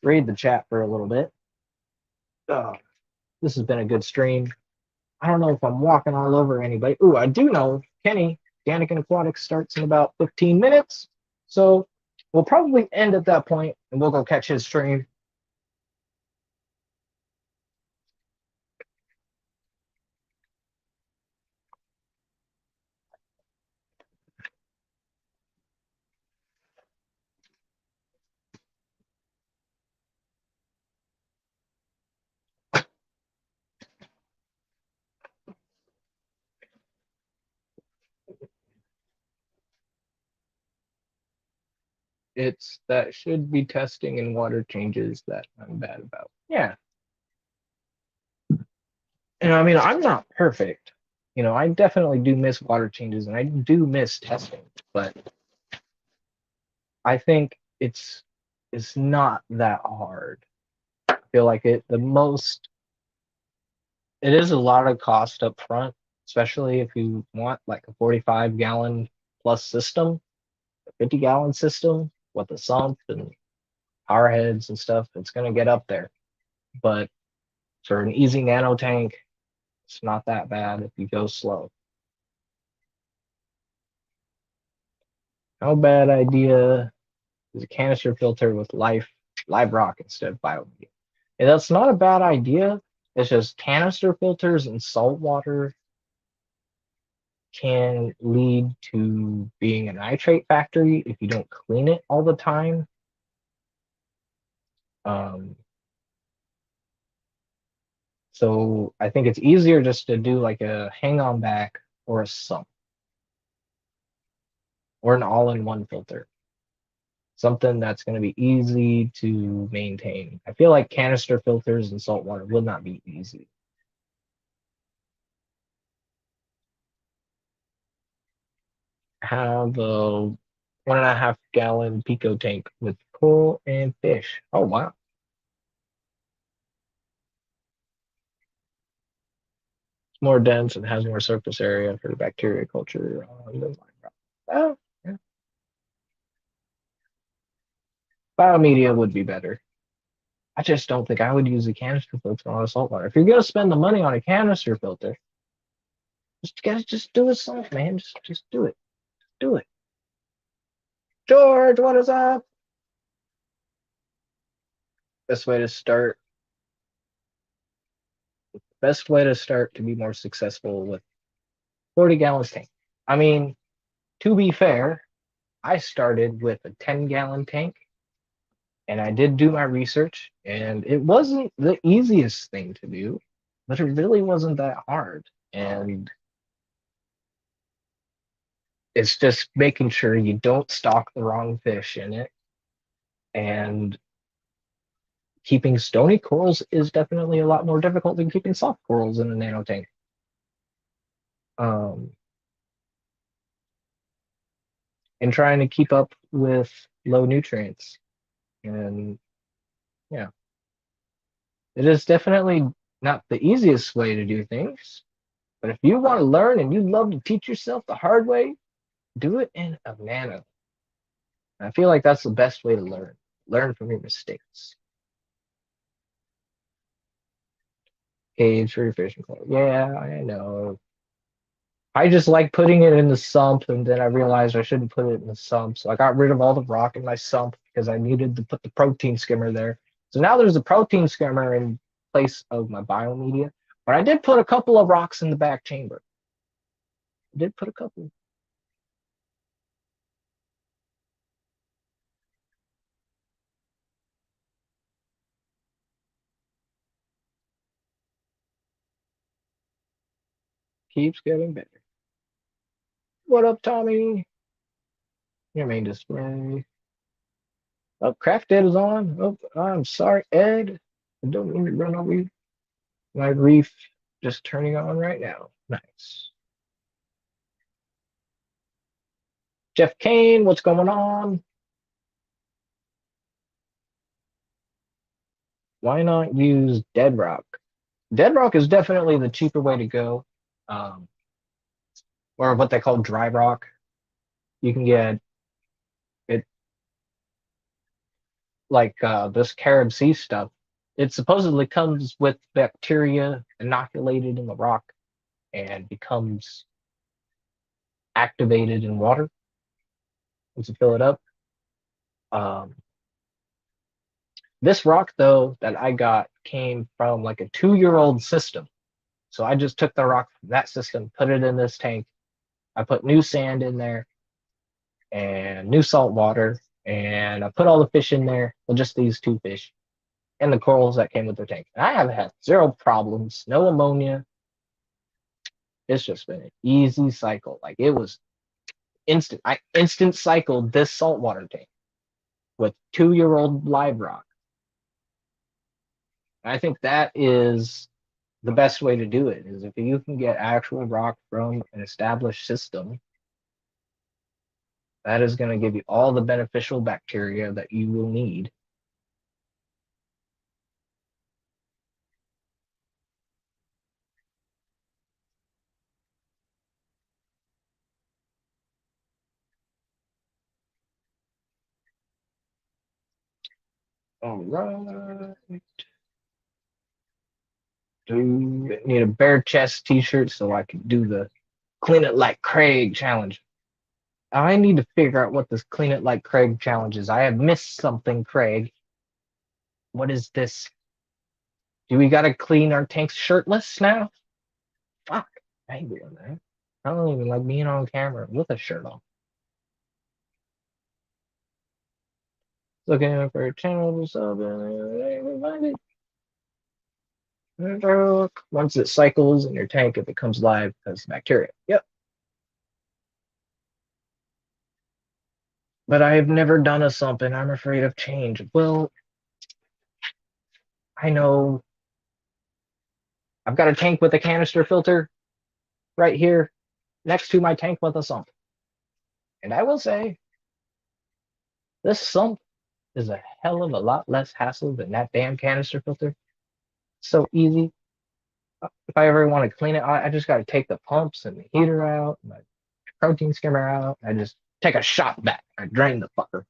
read the chat for a little bit. Oh, this has been a good stream. I don't know if I'm walking all over anybody. Ooh, I do know Kenny, Danican Aquatics starts in about 15 minutes. So we'll probably end at that point and we'll go catch his stream. It's that should be testing and water changes that I'm bad about. Yeah. And I mean, I'm not perfect. I definitely do miss water changes and I do miss testing, but I think it's not that hard. I feel like it is a lot of cost up front, especially if you want like a 45-gallon plus system, a 50-gallon system with a sump and power heads and stuff. It's going to get up there. But for an easy nano tank, it's not that bad if you go slow. How bad idea is a canister filter with live rock instead of biomedium? And that's not a bad idea. It's just canister filters in salt water can lead to being a nitrate factory if you don't clean it all the time. Um, so I think it's easier just to do like a hang on back or a sump or an all-in-one filter. Something that's going to be easy to maintain. I feel like canister filters in salt water will not be easy. Have a 1.5-gallon Pico tank with coral and fish. Oh wow. It's more dense and has more surface area for bacteria culture than mine. Oh, yeah. Biomedia would be better. I just don't think I would use a canister filter on a saltwater. If you're going to spend the money on a canister filter, Just gotta just do it some man. Just do it. Do it. George, what is up? Best way to start. Best way to start to be more successful with 40 gallons tank. I mean, to be fair, I started with a 10-gallon tank and I did do my research, and it wasn't the easiest thing to do, but it really wasn't that hard. And it's just making sure you don't stock the wrong fish in it. And keeping stony corals is definitely a lot more difficult than keeping soft corals in a nano tank. Um, and trying to keep up with low nutrients. And yeah, it is definitely not the easiest way to do things. But if you want to learn and you love to teach yourself the hard way, do it in a nano. I feel like that's the best way to learn. Learn from your mistakes. Cage for your fishing pole. Yeah, I know. I just like putting it in the sump, and then I realized I shouldn't put it in the sump. So I got rid of all the rock in my sump because I needed to put the protein skimmer there. So now there's a protein skimmer in place of my biomedia. But I did put a couple of rocks in the back chamber. I did put a couple. Keeps getting better. What up, Tommy? Your main display. Oh, Craft Ed is on. Oh, I'm sorry, Ed. I don't mean to run over you. My reef just turning on right now. Nice. Jeff Kane, what's going on? Why not use Dead Rock? Dead Rock is definitely the cheaper way to go, um, or what they call dry rock. You can get it like this Carib Sea stuff. It supposedly comes with bacteria inoculated in the rock and becomes activated in water once you fill it up. Um, this rock, though, that I got came from like a 2-year-old system. So I just took the rock from that system, put it in this tank. I put new sand in there and new salt water, and I put all the fish in there. Well, just these two fish and the corals that came with the tank. And I have had zero problems, no ammonia. It's just been an easy cycle. Like it was instant. I instant cycled this saltwater tank with 2-year-old live rock. I think that is the best way to do it is if you can get actual rock from an established system, that is going to give you all the beneficial bacteria that you will need. All right. Do need a bare chest t-shirt so I can do the clean it like Craig challenge. I need to figure out what this clean it like Craig challenge is. I have missed something, Craig. What is this? Do we gotta clean our tanks shirtless now? Fuck. I ain't doing that. I don't even like being on camera with a shirt on. Looking for a channel sub. Once it cycles in your tank, it becomes live because bacteria. Yep. But I have never done a sump and I'm afraid of change. Well, I know I've got a tank with a canister filter right here next to my tank with a sump. And I will say, this sump is a hell of a lot less hassle than that damn canister filter. So easy. If I ever want to clean it, I just got to take the pumps and the heater out, my protein skimmer out. I just take a shot back. I drain the fucker.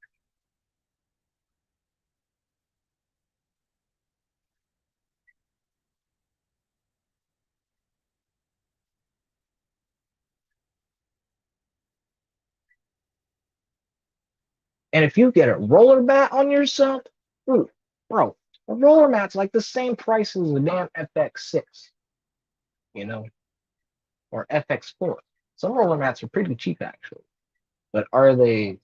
And if you get a roller mat on your sump, ooh, bro, a roller mat's like the same price as a damn FX6, you know, or FX4. Some roller mats are pretty cheap actually, but are they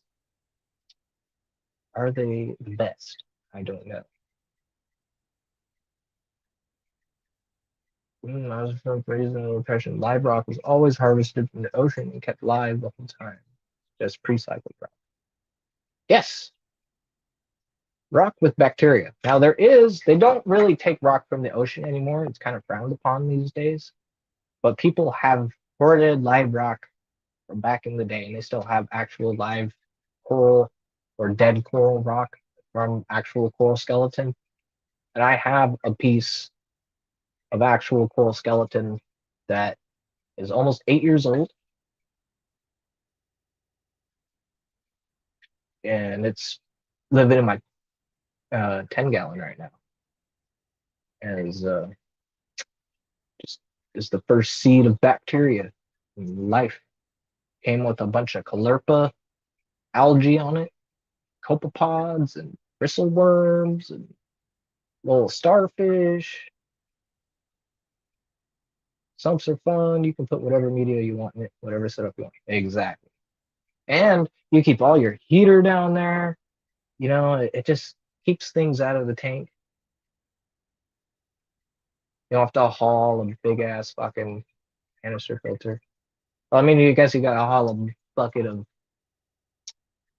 the best? I don't know. I was from raised in the impression live rock was always harvested from the ocean and kept live the whole time. Just pre-cycled rock. Yes, rock with bacteria. Now they don't really take rock from the ocean anymore. It's kind of frowned upon these days. But people have hoarded live rock from back in the day, and they still have actual live coral or dead coral rock from actual coral skeleton. And I have a piece of actual coral skeleton that is almost 8 years old, and it's living in my 10 gallon right now. And just is the first seed of bacteria in life. Came with a bunch of caulerpa algae on it, copepods and bristleworms and little starfish. Sumps are fun. You can put whatever media you want in it, whatever setup you want. Exactly. And you keep all your heater down there. It just keeps things out of the tank. You don't have to haul a big ass fucking canister filter. Well, I mean, I guess you got to haul a bucket of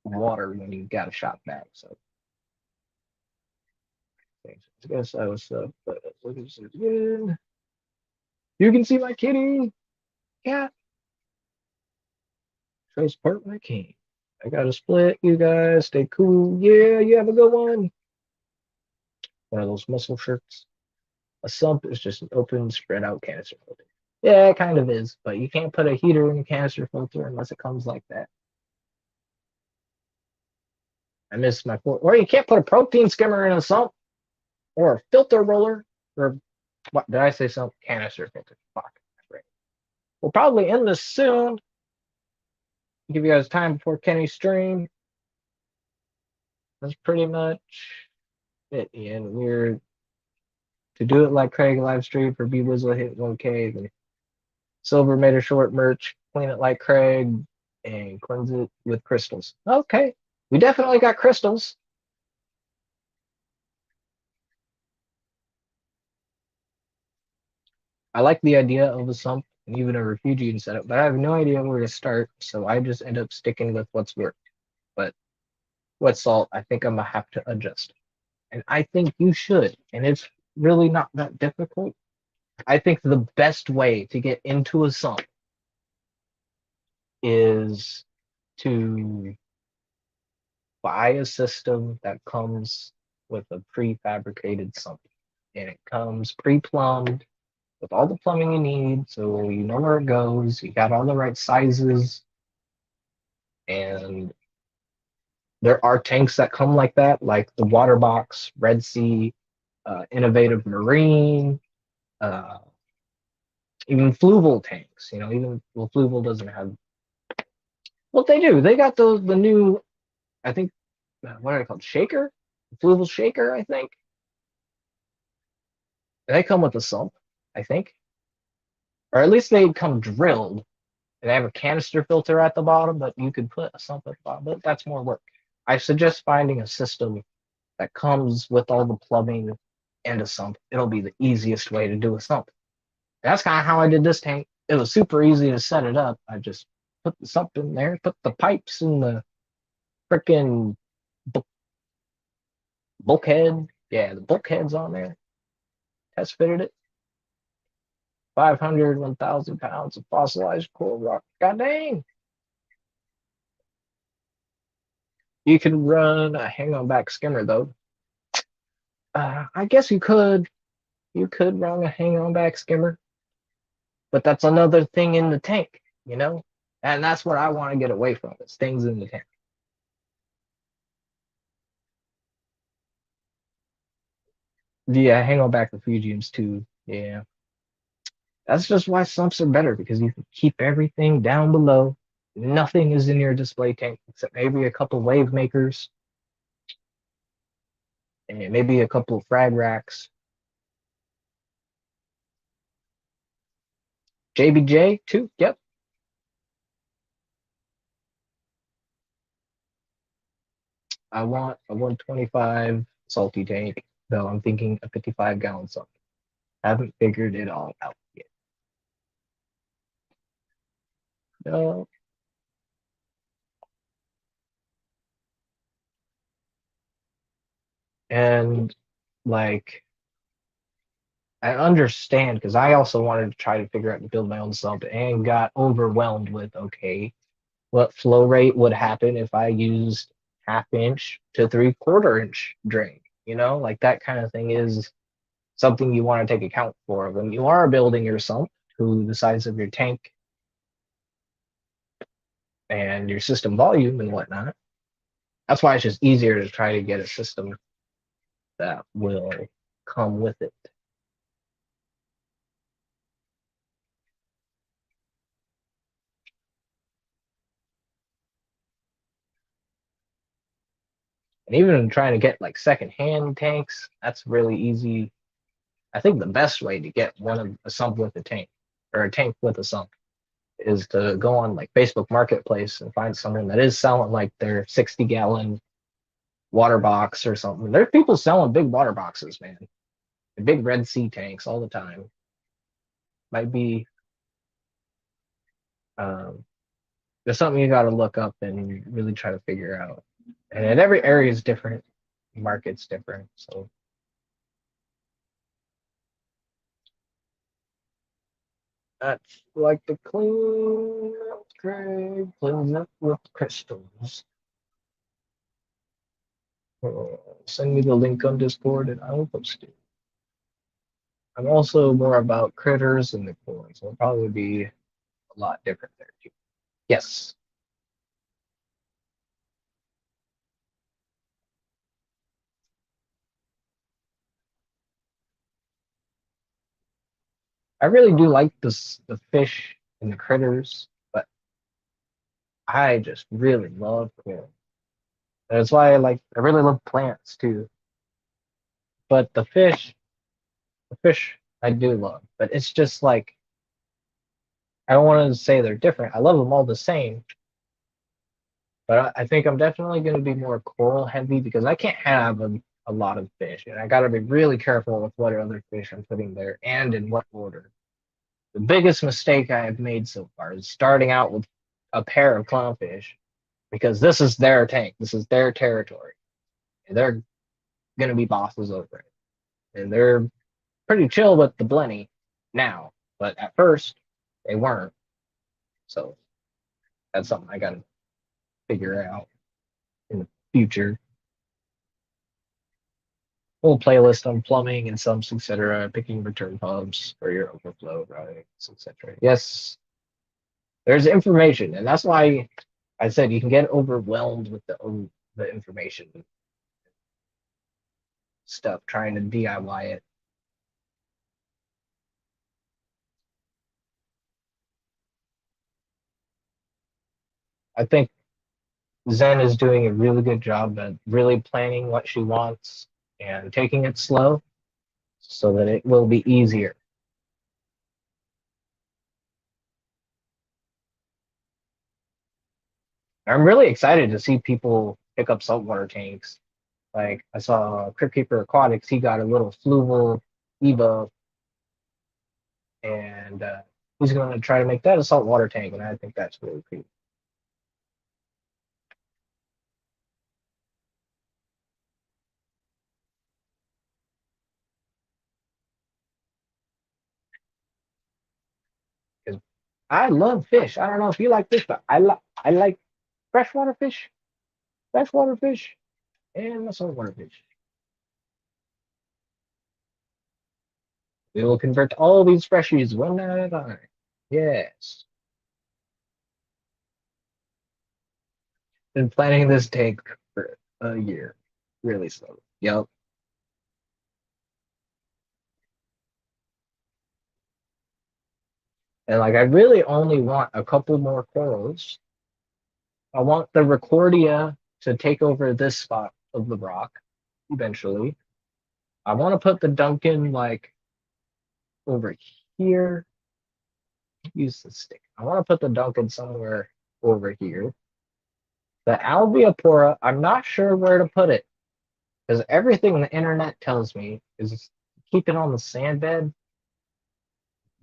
water when you got a shop bag. So, I guess I was, but look at this again. You can see my kitty cat. Shows part my king. I got a split. You guys stay cool. Yeah, you have a good one. One of those muscle shirts. A sump is just an open, spread out canister filter. Yeah, it kind of is, but you can't put a heater in a canister filter unless it comes like that. I missed my point. Or you can't put a protein skimmer in a sump or a filter roller or what did I say? Some canister filter. Fuck. Right. We'll probably end this soon. Give you guys time before Kenny's stream. That's pretty much it, Ian. We're to do it like Craig live stream for B Wizzle hit 1K. Then Silver made a short merch, clean it like Craig, and cleanse it with crystals. Okay. We definitely got crystals. I like the idea of a sump and even a refugee setup, but I have no idea where to start, so I just end up sticking with what's worked. But with salt, I think I'm gonna have to adjust. And I think you should. And it's really not that difficult. I think the best way to get into a sump is to buy a system that comes with a prefabricated sump. And it comes pre-plumbed with all the plumbing you need, so you know where it goes. You got all the right sizes, and there are tanks that come like that, like the Water Box, Red Sea, Innovative Marine, uh, even Fluval tanks. Even well, Fluval doesn't have. What they do, they got the new, I think, what are they called? Shaker, Fluval Shaker, I think. And they come with a sump, I think, or at least they come drilled. They have a canister filter at the bottom, but you could put a sump at the bottom. But that's more work. I suggest finding a system that comes with all the plumbing and a sump. It'll be the easiest way to do a sump. That's kind of how I did this tank. It was super easy to set it up. I just put the sump in there, put the pipes in the freaking bulkhead. Yeah, the bulkhead's on there. Test fitted it. 500, 1,000 pounds of fossilized coral rock. God dang. You can run a hang on back skimmer though. I guess you could. You could run a hang on back skimmer, but that's another thing in the tank. And that's what I want to get away from is things in the tank. Yeah, hang on back refugiums too. Yeah. That's just why sumps are better because you can keep everything down below. Nothing is in your display tank except maybe a couple wave makers and maybe a couple of frag racks. JBJ too. Yep. I want a 125 salty tank, though I'm thinking a 55-gallon salt. Haven't figured it all out yet. No. And like I understand because I also wanted to try to figure out and build my own sump and got overwhelmed with okay, what flow rate would happen if I used half-inch to three-quarter-inch drain. Like that kind of thing is something you want to take account for when you are building your sump to the size of your tank and your system volume and whatnot. That's why it's just easier to try to get a system that will come with it. And even trying to get like secondhand tanks, that's really easy. I think the best way to get one of a sump with a tank or a tank with a sump is to go on like Facebook Marketplace and find someone that is selling like their 60-gallon water box or something. There's people selling big water boxes, man. The big Red Sea tanks all the time. Might be um, there's something you got to look up and really try to figure out. And every area is different, market's different. So that's like the clean up Craig cleans up with crystals. Send me the link on Discord and I will post it. I'm also more about critters and the corn, so it'll probably be a lot different there too. Yes, I really do like the fish and the critters, but I just really love corn. That's why I really love plants too. But the fish I do love. But it's just like I don't want to say they're different. I love them all the same, but I think I'm definitely going to be more coral heavy because I can't have a lot of fish, and I got to be really careful with what other fish I'm putting there and in what order. The biggest mistake I have made so far is starting out with a pair of clownfish because this is their tank, this is their territory, and they're going to be bosses over it. And they're pretty chill with the Blenny now, but at first they weren't. So that's something I got to figure out in the future. Whole playlist on plumbing and sumps, etc., picking return pumps for your overflow routings, etc. Yes, there's information, and that's why I said you can get overwhelmed with the information stuff trying to DIY it. I think Zen is doing a really good job at really planning what she wants and taking it slow so that it will be easier. I'm really excited to see people pick up saltwater tanks. Like I saw Crypt Keeper Aquatics, he got a little fluval Evo, and he's going to try to make that a saltwater tank, and I think that's really cool. Because I love fish. I don't know if you like fish, but I like freshwater fish, freshwater fish, and the saltwater fish. We will convert all these freshies one at a time. Yes. Been planning this tank for a year. Really slow. Yep. And like I really only want a couple more corals I want the Recordia to take over this spot of the rock eventually. I want to put the Duncan like over here. Use the stick. I want to put the Duncan somewhere over here. The Alveopora, I'm not sure where to put it because everything the internet tells me is keep it on the sand bed,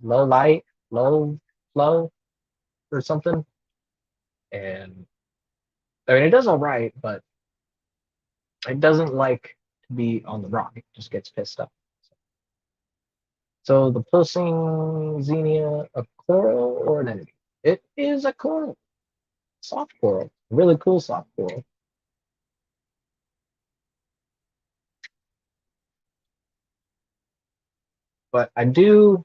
low light, low flow, or something. And I mean, it does all right, but it doesn't like to be on the rock. It just gets pissed off. So the pulsing Xenia, a coral or an enemy? It is a coral, soft coral, really cool soft coral. But I need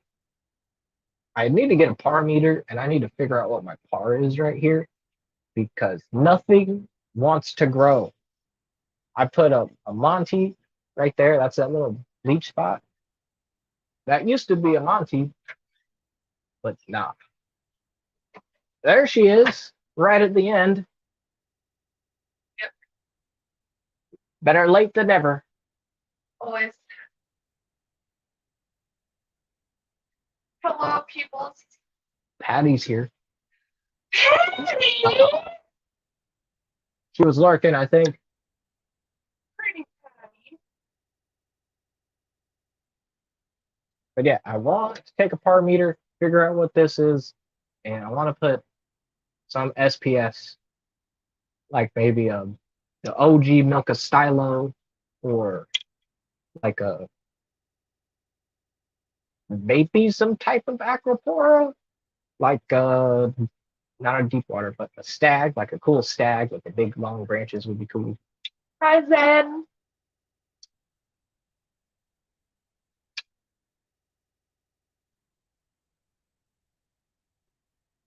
to get a par meter and I need to figure out what my par is right here because nothing wants to grow. I put a Monty right there. That's that little bleach spot. That used to be a Monty, but nah. There she is, right at the end. Yep. Better late than never. Always. Hello, people. Patty's here. Patty! She was lurking, I think. Pretty Patty. But yeah, I want to take a par meter, figure out what this is, and I want to put some SPS, like maybe the OG Milka Stylo, or like a maybe some type of Acropora, like not a deep water, but a stag, like a cool stag with the big long branches would be cool. Hi, Zen.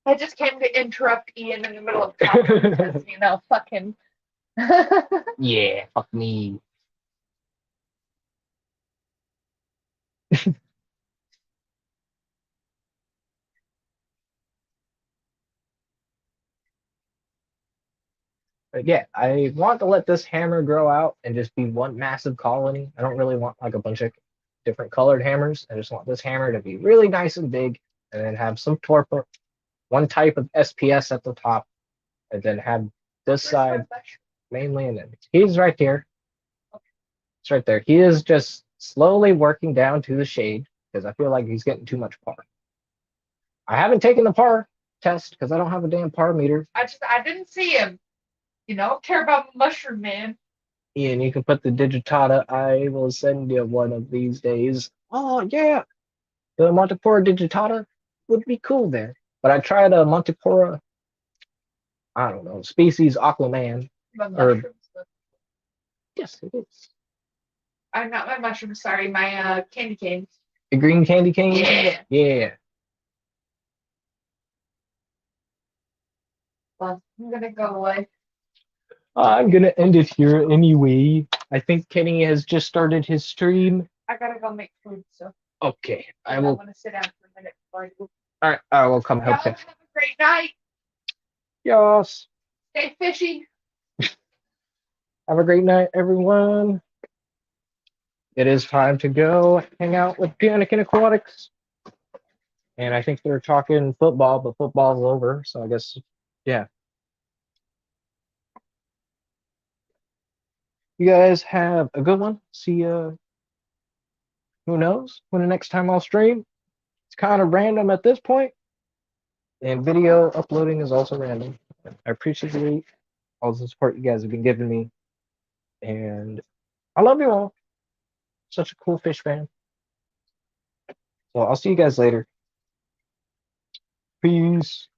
I just came to interrupt Ian in the middle of talking because, fuck him. Yeah, fuck me. But yeah, I want to let this hammer grow out and just be one massive colony. I don't really want like a bunch of different colored hammers. I just want this hammer to be really nice and big and then have some torpor, one type of SPS at the top, and then have this side mainly. And then he's right here. It's right there. He is just slowly working down to the shade because I feel like he's getting too much par. I haven't taken the par test because I don't have a damn par meter. I didn't see him. Care about Mushroom Man. Ian, you can put the digitata. I will send you one of these days. Oh yeah, the Montipora digitata would be cool there. But I tried a Montipora, I don't know, species Aquaman. Or yes, it is. I'm not my mushroom, sorry, my candy cane. The green candy cane? Yeah. Yeah. Well, I'm gonna go away. I'm gonna end it here anyway. I think Kenny has just started his stream. I gotta go make food, so Okay, I I will. want to sit down for a minute before I go. All right, I will come help Y'all you. have a great night. Yes. Stay fishy. Have a great night, everyone. It is time to go hang out with Anakin Aquatics. And I think they're talking football, but football's over. So I guess, yeah. You guys have a good one. See you. Who knows when the next time I'll stream? It's kind of random at this point, and video uploading is also random. I appreciate all the support you guys have been giving me, and I love you all. Such a cool fish fan. So I'll see you guys later. Peace.